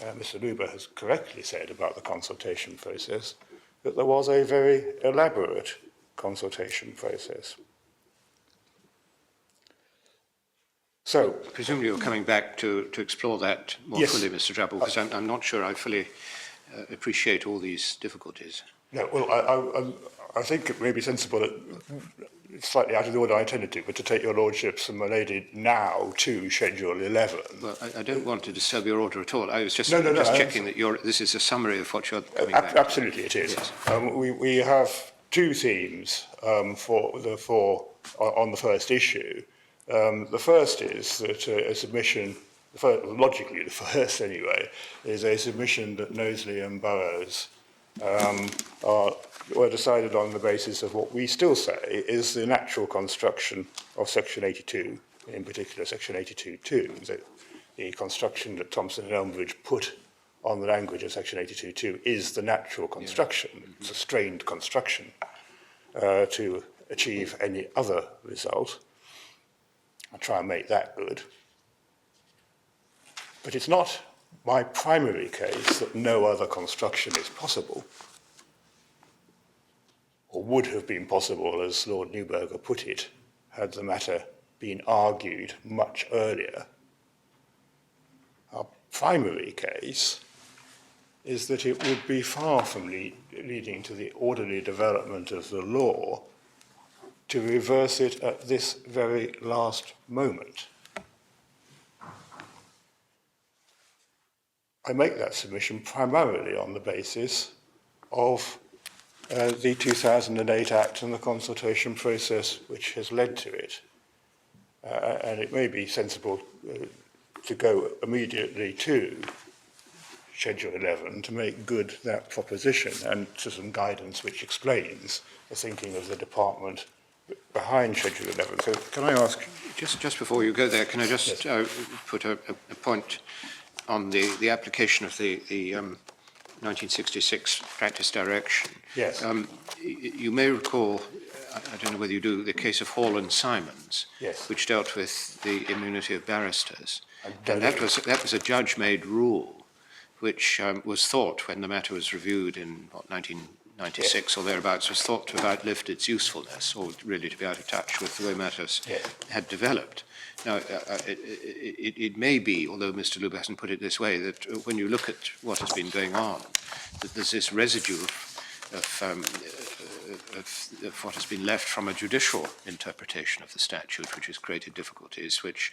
Mr. Luber has correctly said about the consultation process, that there was a very elaborate consultation process. So, presumably you're coming back to explore that more yes. fully, Mr. Drabble, because I'm not sure I fully appreciate all these difficulties. No, well, I think it may be sensible that it's slightly out of the order I intended to, but to take your lordships and my lady now to Schedule 11. Well, I don't want to disturb your order at all. I was just, No, just checking that this is a summary of what you're coming back to. Absolutely it is. Yes. We have two themes on the first issue. The first is that a submission, logically the first anyway, is a submission that Knowsley and Burroughs were decided on the basis of what we still say is the natural construction of Section 82, in particular Section 82.2. The construction that Thompson and Elmbridge put on the language of Section 82.2 is the natural construction. Yeah. It's a strained construction to achieve any other result. I'll try and make that good. But it's not my primary case that no other construction is possible, or would have been possible, as Lord Neuberger put it, had the matter been argued much earlier. Our primary case is that it would be far from leading to the orderly development of the law to reverse it at this very last moment. I make that submission primarily on the basis of the 2008 Act and the consultation process which has led to it. And it may be sensible to go immediately to Schedule 11 to make good that proposition and to some guidance which explains the thinking of the department behind Schedule 11. So can I ask... Just before you go there, can I just put a point on the application of the 1966 practice direction? Yes. You may recall, I don't know whether you do, the case of Hall and Simons, yes, which dealt with the immunity of barristers. And that was a judge-made rule, which was thought, when the matter was reviewed in, 1996 or thereabouts, was thought to have outlived its usefulness, or really to be out of touch with the way matters had developed. Now, it may be, although Mr. Luber hasn't put it this way, that when you look at what has been going on, that there's this residue of what has been left from a judicial interpretation of the statute, which has created difficulties, which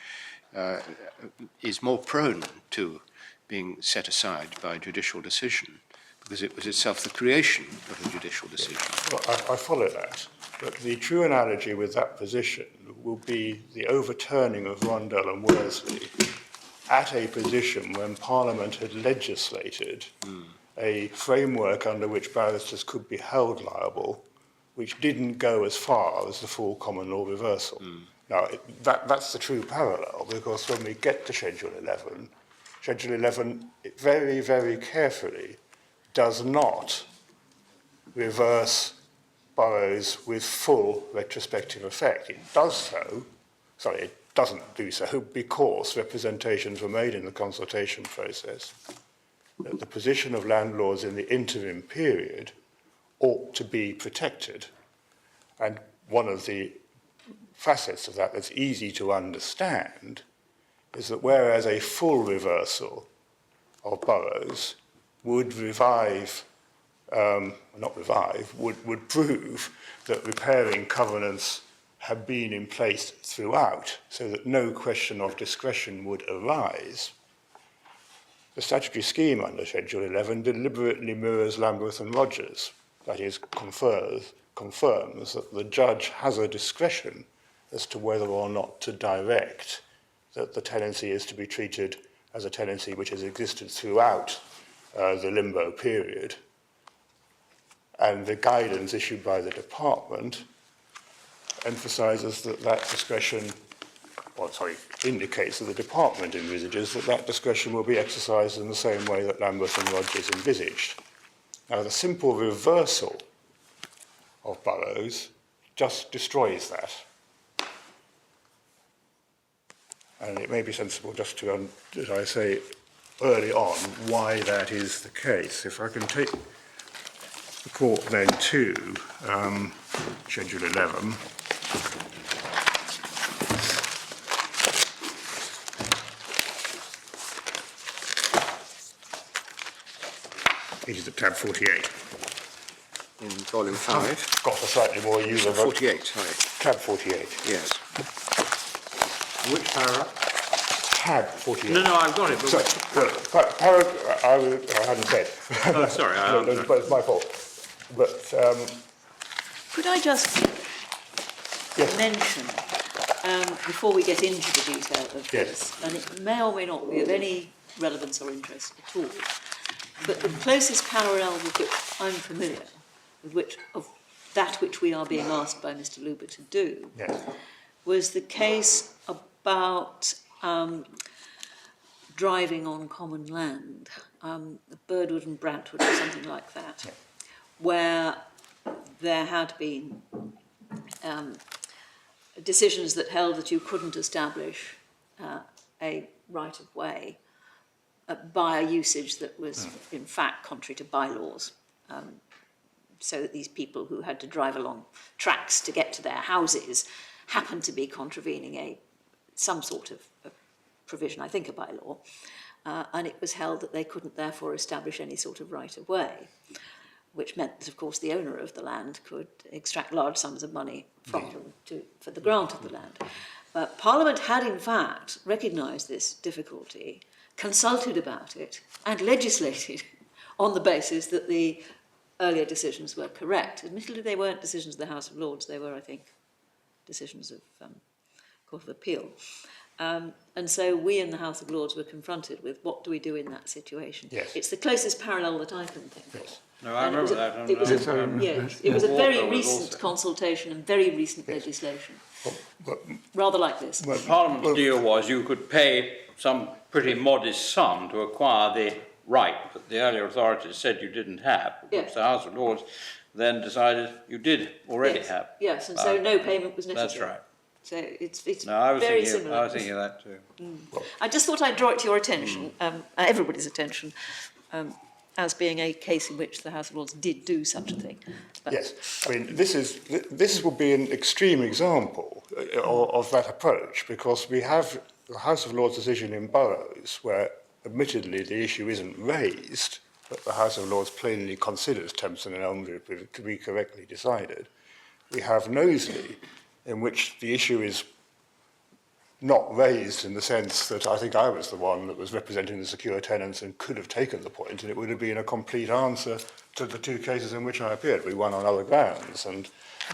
is more prone to being set aside by judicial decision, because it was itself the creation of a judicial decision. Well, I follow that. But the true analogy with that position will be the overturning of Rondell and Worsley at a position when Parliament had legislated a framework under which barristers could be held liable, which didn't go as far as the full common law reversal. Now, that's the true parallel, because when we get to Schedule 11, Schedule 11 very, very carefully does not reverse Burroughs with full retrospective effect. It doesn't do so because representations were made in the consultation process that the position of landlords in the interim period ought to be protected. And one of the facets of that that's easy to understand is that whereas a full reversal of Burroughs would would prove that repairing covenants had been in place throughout, so that no question of discretion would arise. The statutory scheme under Schedule 11 deliberately mirrors Lambeth and Rogers, that is, confirms that the judge has a discretion as to whether or not to direct that the tenancy is to be treated as a tenancy which has existed throughout the limbo period. And the guidance issued by the department emphasises that that discretion, indicates that the department envisages that that discretion will be exercised in the same way that Lambeth and Rogers envisaged. Now, the simple reversal of Burroughs just destroys that. And it may be sensible just to, as I say early on, why that is the case. If I can take the court then to Schedule 11. It is at tab 48. In volume 5. Got a slightly more user. 48, sorry. Tab 48. Yes. Which paragraph? Tab 48. No, I've got it. But I hadn't said. Oh, sorry. But it's my fault. But Could I just mention, before we get into the detail of this, and it may or may not be of any relevance or interest at all, but the closest parallel with which I'm familiar, of that which we are being asked by Mr. Luber to do, was the case about driving on common land, Birdwood and Brantwood or something like that, where there had been decisions that held that you couldn't establish a right of way by a usage that was in fact contrary to bylaws, so that these people who had to drive along tracks to get to their houses happened to be contravening some sort of provision, I think a bylaw, and it was held that they couldn't therefore establish any sort of right of way, which meant that, of course, the owner of the land could extract large sums of money from them for the grant of the land. Parliament had, in fact, recognised this difficulty, consulted about it, and legislated on the basis that the earlier decisions were correct. Admittedly, they weren't decisions of the House of Lords, they were, I think, decisions of Court of Appeal. And so we in the House of Lords were confronted with what do we do in that situation. It's the closest parallel that I can think of. No, I remember that. It was a very recent consultation and very recent legislation. Rather like this. Well, Parliament's deal was you could pay some pretty modest sum to acquire the right that the earlier authorities said you didn't have, which the House of Lords then decided you did already have. Yes, and so no payment was necessary. That's right. So it's No, very similar. I was thinking of that too. I just thought I'd draw it to your attention, everybody's attention, as being a case in which the House of Lords did do such a thing. But yes, I mean, this would be an extreme example of that approach, because we have the House of Lords decision in Burroughs, where admittedly the issue isn't raised, but the House of Lords plainly considers Tempson and Elmslie to be correctly decided. We have Knowsley, in which the issue is not raised in the sense that I think I was the one that was representing the secure tenants and could have taken the point, and it would have been a complete answer to the two cases in which I appeared. We won on other grounds, and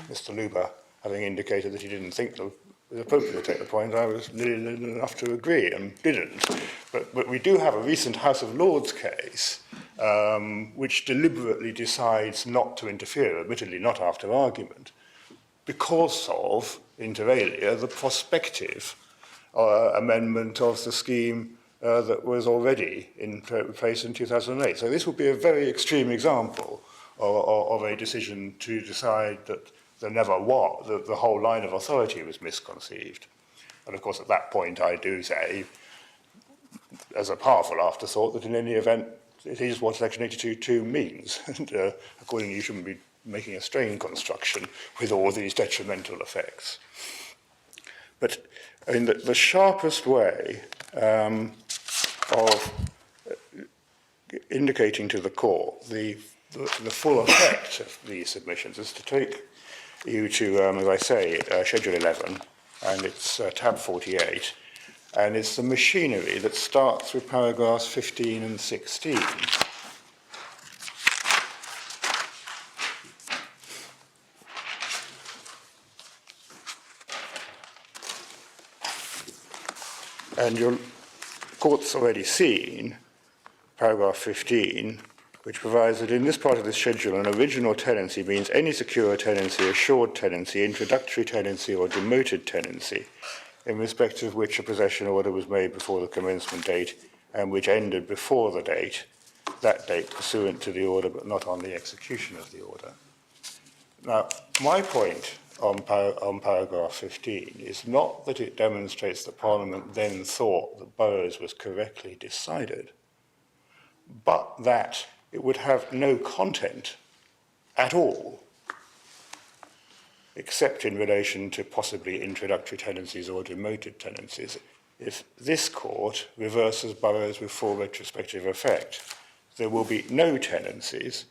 Mr. Luber, having indicated that he didn't think it was appropriate to take the point, I was little enough to agree and didn't. But we do have a recent House of Lords case which deliberately decides not to interfere, admittedly not after argument, because of, inter alia, the prospective amendment of the scheme that was already in place in 2008. So this would be a very extreme example of a decision to decide that there never was, that the whole line of authority was misconceived. And of course, at that point, I do say, as a powerful afterthought, that in any event, it is what Section 82.2 means. And accordingly, you shouldn't be making a strain construction with all these detrimental effects. But I mean, the sharpest way of indicating to the court the full effect of these submissions is to take you to, as I say, Schedule 11, and it's tab 48, and it's the machinery that starts with paragraphs 15 and 16. And your court's already seen paragraph 15, which provides that in this part of the schedule, an original tenancy means any secure tenancy, assured tenancy, introductory tenancy, or demoted tenancy, in respect of which a possession order was made before the commencement date and which ended before the date, that date pursuant to the order, but not on the execution of the order. Now, my point on paragraph 15 is not that it demonstrates that Parliament then thought that Burgesses was correctly decided, but that it would have no content at all, except in relation to possibly introductory tenancies or demoted tenancies, if this court reverses Burgesses with full retrospective effect. There will be no tenancies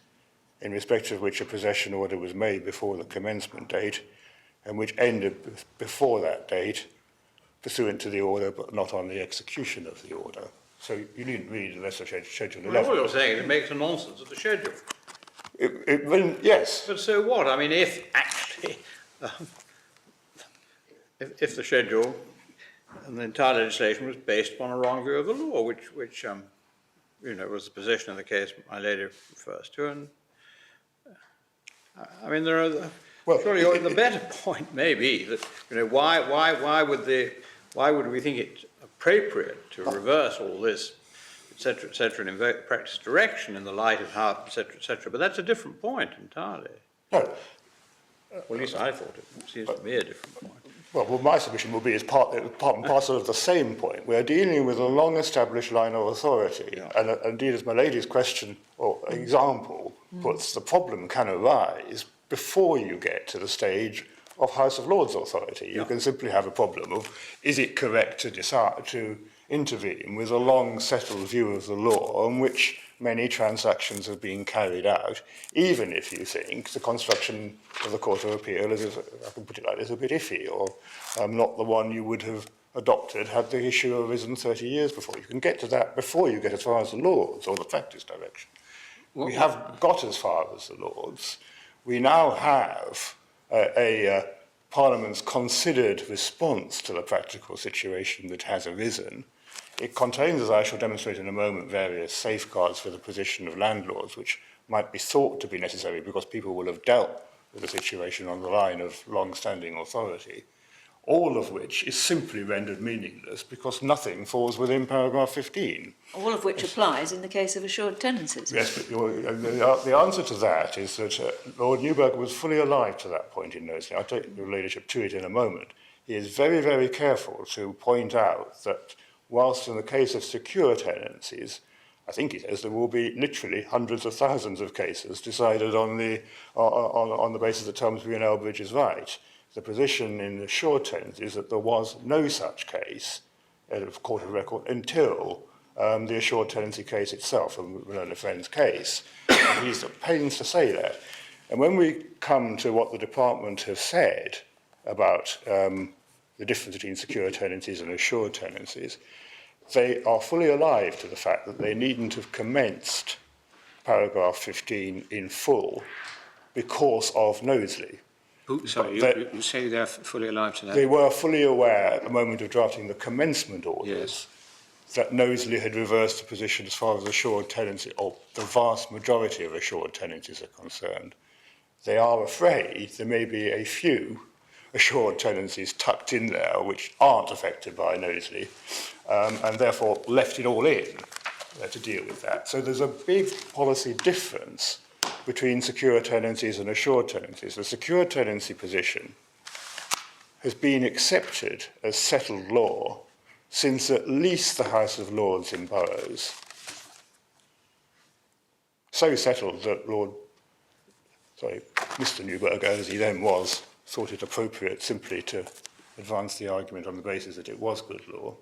in respect of which a possession order was made before the commencement date and which ended before that date, pursuant to the order, but not on the execution of the order. So you needn't read unless the schedule 11. Well, all you're saying is it makes a nonsense of the schedule. Yes. But so what? I mean, if actually, if the schedule and the entire legislation was based upon a wrong view of the law, which you know, was the position in the case my lady refers to, and I mean, there are. Well, surely the better point may be that, you know, why would we think it appropriate to reverse all this, etc., and invoke the practice direction in the light of how, etc., but that's a different point entirely. No. Well, at least I thought it seems to me a different point. Well, my submission will be as part and parcel of the same point. We're dealing with a long-established line of authority, yeah. And indeed, as my lady's question or example puts, the problem can arise before you get to the stage of House of Lords authority. You can simply have a problem of, is it correct to decide to intervene with a long settled view of the law on which many transactions have been carried out, even if you think the construction of the Court of Appeal is, I can put it like this, a bit iffy, or not the one you would have adopted had the issue arisen 30 years before. You can get to that before you get as far as the Lords or the practice direction. We have got as far as the Lords. We now have a Parliament's considered response to the practical situation that has arisen. It contains, as I shall demonstrate in a moment, various safeguards for the position of landlords, which might be thought to be necessary because people will have dealt with the situation on the line of long-standing authority, all of which is simply rendered meaningless because nothing falls within paragraph 15. All of which applies in the case of assured tenancies. Yes, but the answer to that is that Lord Newburgh was fully alive to that point in Knowsley. I'll take your ladyship to it in a moment. He is very, very careful to point out that whilst in the case of secure tenancies, I think he says there will be literally hundreds of thousands of cases decided on the basis that Tomsbury and Elbridge is right. The position in the assured tenancies is that there was no such case of Court of Record until the assured tenancy case itself, and Winona Friend's case. And he's at pains to say that. And when we come to what the department has said about the difference between secure tenancies and assured tenancies, they are fully alive to the fact that they needn't have commenced paragraph 15 in full because of Knowsley. Sorry, you say they're fully alive to that? They were fully aware at the moment of drafting the commencement orders that Knowsley had reversed the position as far as assured tenancy, or the vast majority of assured tenancies are concerned. They are afraid there may be a few assured tenancies tucked in there which aren't affected by Knowsley, and therefore left it all in to deal with that. So there's a big policy difference between secure tenancies and assured tenancies. The secure tenancy position has been accepted as settled law since at least the House of Lords in Burgesses. So settled that Mr. Newburgh, as he then was, thought it appropriate simply to advance the argument on the basis that it was good law.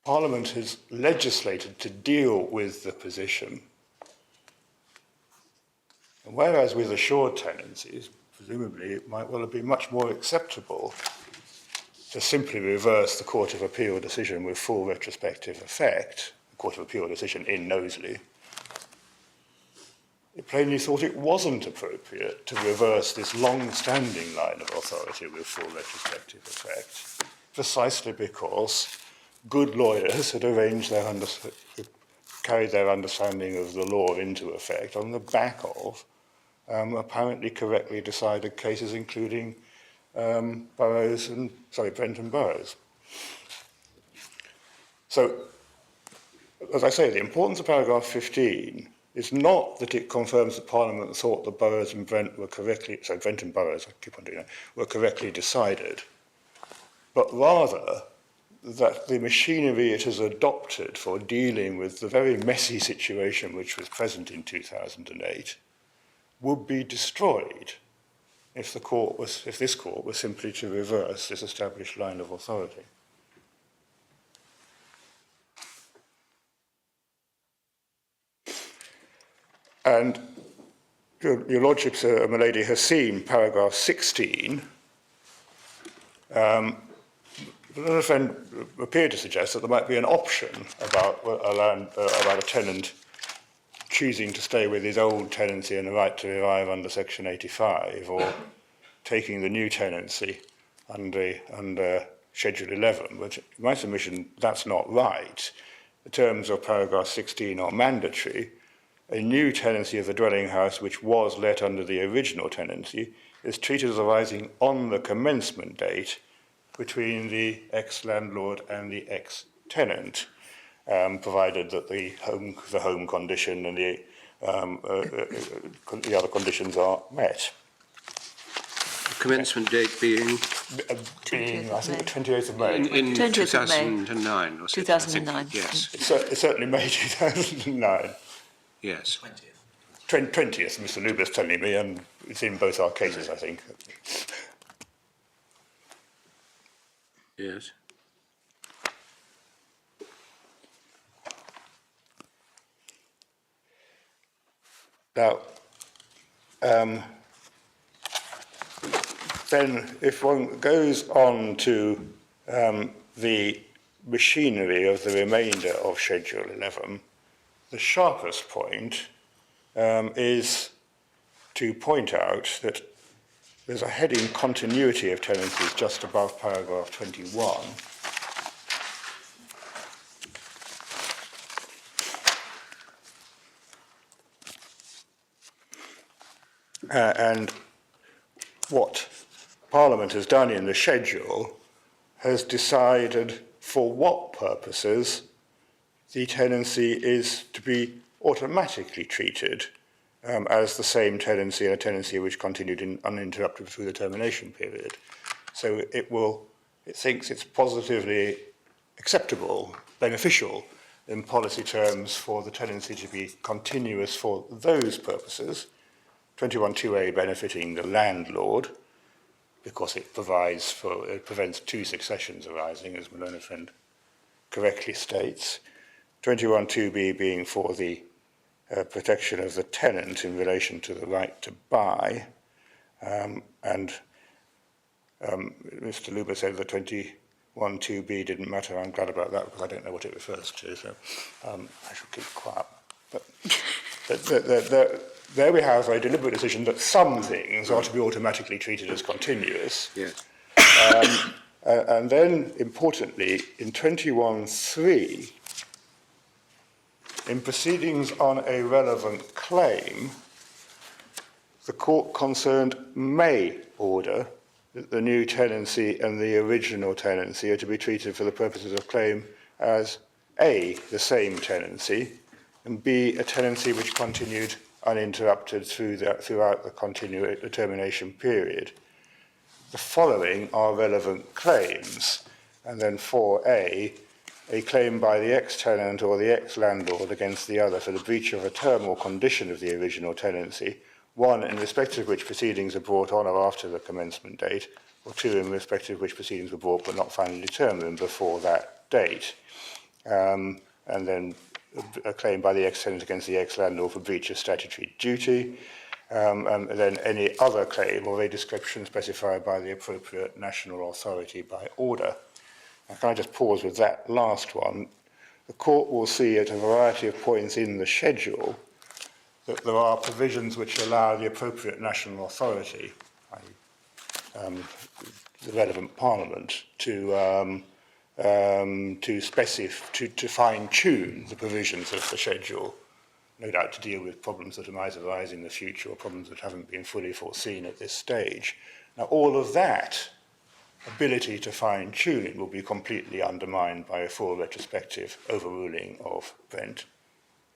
Parliament has legislated to deal with the position. And whereas with assured tenancies, presumably it might well have been much more acceptable to simply reverse the Court of Appeal decision with full retrospective effect, the Court of Appeal decision in Knowsley. it plainly thought it wasn't appropriate to reverse this long-standing line of authority with full retrospective effect, precisely because good lawyers had carried their understanding of the law into effect on the back of apparently correctly decided cases, including Brent and Burroughs. So, as I say, the importance of paragraph 15 is not that it confirms that Parliament thought that Burroughs and Brent were correctly, Brent and Burroughs, I keep on doing that, were correctly decided, but rather that the machinery it has adopted for dealing with the very messy situation which was present in 2008 would be destroyed if this court was simply to reverse this established line of authority. And your Lordship, Sir, my lady, has seen paragraph 16. Another friend appeared to suggest that there might be an option about a tenant choosing to stay with his old tenancy and the right to revive under Section 85, or taking the new tenancy under Schedule 11. But in my submission, that's not right. The terms of paragraph 16 are mandatory. A new tenancy of the dwelling house which was let under the original tenancy is treated as arising on the commencement date between the ex-landlord and the ex-tenant, provided that the home condition and the other conditions are met. The commencement date being? I think, the 28th of May. In 2009, was it? 2009. Yes. It's certainly May 2009. Yes. 20th, Mr. Luber's telling me, and it's in both our cases, I think. Yes. Now, then if one goes on to the machinery of the remainder of Schedule 11, the sharpest point is to point out that there's a heading continuity of tenancies just above paragraph 21. And what Parliament has done in the schedule has decided for what purposes the tenancy is to be automatically treated as the same tenancy and a tenancy which continued uninterrupted through the termination period. So it thinks it's positively acceptable, beneficial in policy terms for the tenancy to be continuous for those purposes, 21(2)A benefiting the landlord, because it prevents two successions arising, as my learned friend correctly states, 21(2)B being for the protection of the tenant in relation to the right to buy, and Mr. Luber said that 21(2)B didn't matter. I'm glad about that because I don't know what it refers to, so I shall keep quiet. But there we have a deliberate decision that some things are to be automatically treated as continuous. Yes. And then, importantly, in 21(3), in proceedings on a relevant claim, the court concerned may order that the new tenancy and the original tenancy are to be treated for the purposes of claim as A, the same tenancy, and B, a tenancy which continued uninterrupted throughout the termination period. The following are relevant claims, and then 4A, a claim by the ex-tenant or the ex-landlord against the other for the breach of a term or condition of the original tenancy, 1, in respect of which proceedings are brought on or after the commencement date, or 2, in respect of which proceedings were brought but not finally determined before that date. And then a claim by the ex-tenant against the ex-landlord for breach of statutory duty, and then any other claim or a description specified by the appropriate national authority by order. Now, can I just pause with that last one? The court will see at a variety of points in the schedule that there are provisions which allow the appropriate national authority, i.e., the relevant parliament, to fine-tune the provisions of the schedule, no doubt to deal with problems that might arise in the future or problems that haven't been fully foreseen at this stage. Now, all of that ability to fine-tune it will be completely undermined by a full retrospective overruling of Brent.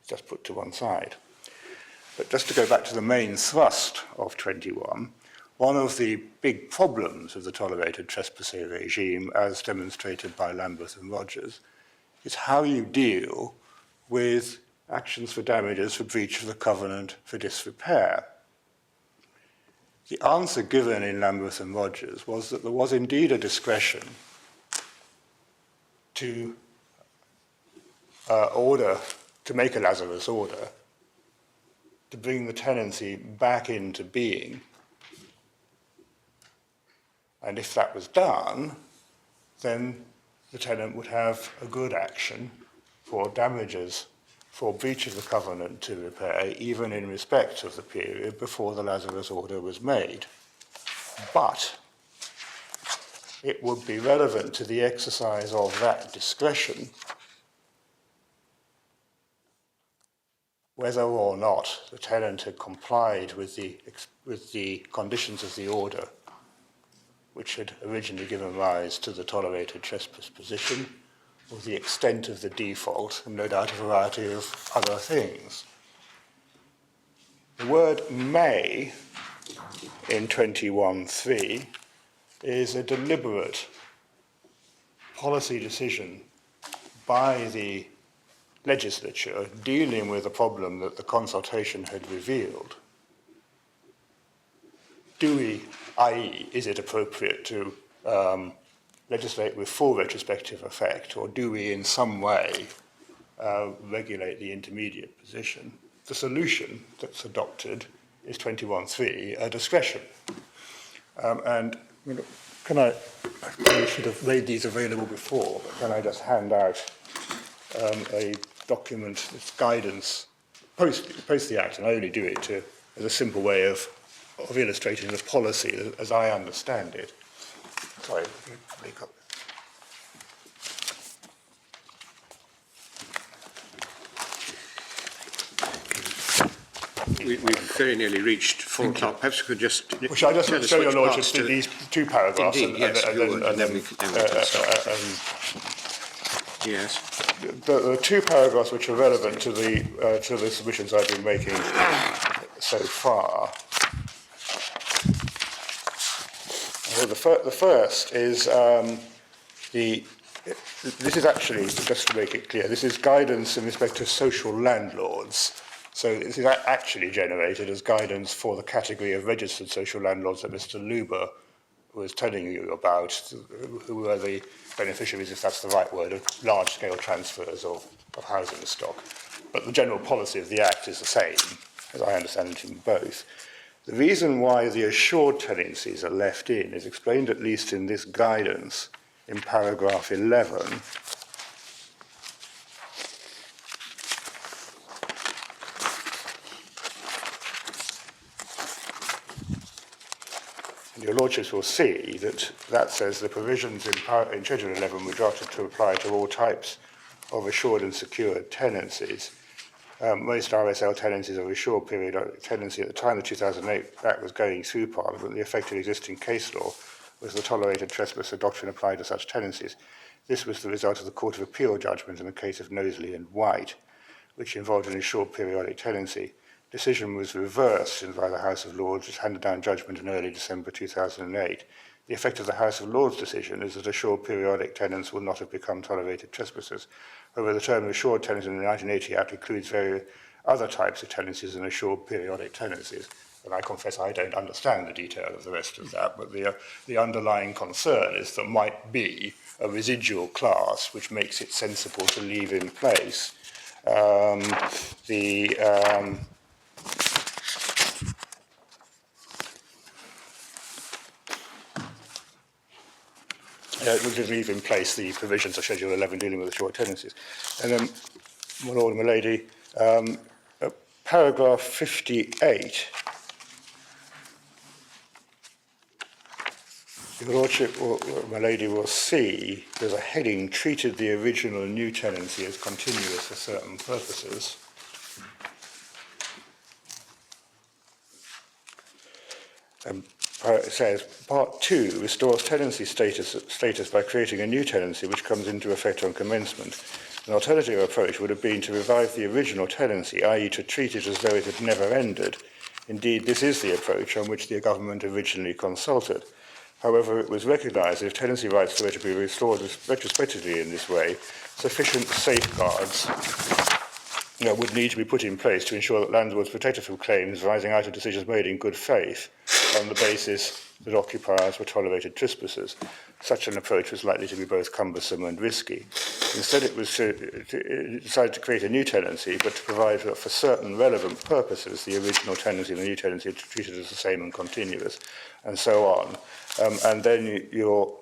Just put to one side. But just to go back to the main thrust of 21, one of the big problems of the tolerated trespasser regime, as demonstrated by Lambeth and Rogers, is how you deal with actions for damages for breach of the covenant for disrepair. The answer given in Lambeth and Rogers was that there was indeed a discretion to make a Lazarus order to bring the tenancy back into being. And if that was done, then the tenant would have a good action for damages for breach of the covenant to repair, even in respect of the period before the Lazarus order was made. But it would be relevant to the exercise of that discretion whether or not the tenant had complied with the conditions of the order which had originally given rise to the tolerated trespass position, or the extent of the default, and no doubt a variety of other things. The word may in 21.3 is a deliberate policy decision by the legislature dealing with a problem that the consultation had revealed. Do we, i.e., is it appropriate to legislate with full retrospective effect, or do we in some way regulate the intermediate position? The solution that's adopted is 21.3, a discretion. And can I should have made these available before, but can I just hand out a document, this guidance, post the Act, and I only do it as a simple way of illustrating the policy as I understand it. Sorry, make up. We've very nearly reached 4 o'clock. Perhaps we could just... Which I just tell us show your which Lordship parts to- these two paragraphs. Indeed, yes, if you would, and then we can start. Yes. The two paragraphs which are relevant to the submissions I've been making so far. Well, the first is this is actually, just to make it clear, this is guidance in respect to social landlords. So this is actually generated as guidance for the category of registered social landlords that Mr. Luber was telling you about, who are the beneficiaries, if that's the right word, of large-scale transfers of housing stock. But the general policy of the Act is the same, as I understand it in both. The reason why the assured tenancies are left in is explained at least in this guidance in paragraph 11. Your Lordships will see that says the provisions in Schedule 11 were drafted to apply to all types of assured and secured tenancies. Most RSL tenancies of assured periodic tenancy at the time the 2008 Act was going through Parliament. The effective existing case law was the tolerated trespasser doctrine applied to such tenancies. This was the result of the Court of Appeal judgment in the case of Knowsley and White, which involved an assured periodic tenancy. Decision was reversed by the House of Lords, which handed down judgment in early December 2008. The effect of the House of Lords decision is that assured periodic tenants will not have become tolerated trespassers. However, the term assured tenant in the 1980 Act includes various other types of tenancies and assured periodic tenancies. And I confess I don't understand the detail of the rest of that, but the underlying concern is there might be a residual class which makes it sensible to leave in place would leave in place the provisions of Schedule 11 dealing with assured tenancies. And then, my Lord and my Lady, paragraph 58, Your Lordship, or my lady, will see there's a heading, treated the original new tenancy as continuous for certain purposes. It says, Part 2 restores tenancy status by creating a new tenancy which comes into effect on commencement. An alternative approach would have been to revive the original tenancy, i.e. to treat it as though it had never ended. Indeed, this is the approach on which the government originally consulted. However, it was recognised that if tenancy rights were to be restored retrospectively in this way, sufficient safeguards would need to be put in place to ensure that landlords protected from claims arising out of decisions made in good faith on the basis that occupiers were tolerated trespassers. Such an approach was likely to be both cumbersome and risky. Instead, it was decided to create a new tenancy, but to provide for certain relevant purposes the original tenancy and the new tenancy are treated as the same and continuous, and so on. And then you're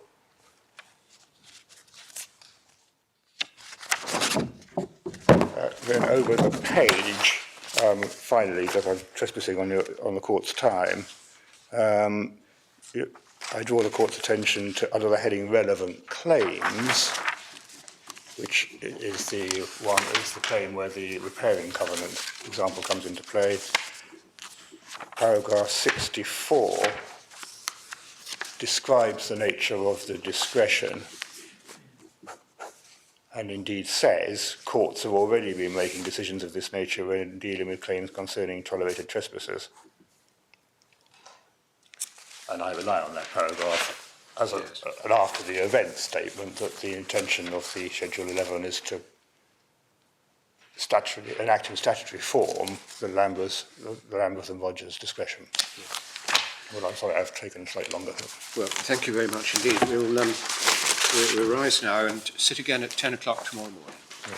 then over the page, finally, that I'm trespassing on the court's time, I draw the court's attention to, under the heading relevant claims, which is the claim where the repairing covenant example comes into play. Paragraph 64 describes the nature of the discretion and indeed says courts have already been making decisions of this nature when dealing with claims concerning tolerated trespassers. And I rely on that paragraph as an after the event statement that the intention of the Schedule 11 is to enact in statutory form the Lambeth and Rogers discretion. Well, I'm sorry, I've taken slightly longer. Well, thank you very much indeed. We'll rise now and sit again at 10 o'clock tomorrow morning. Yeah.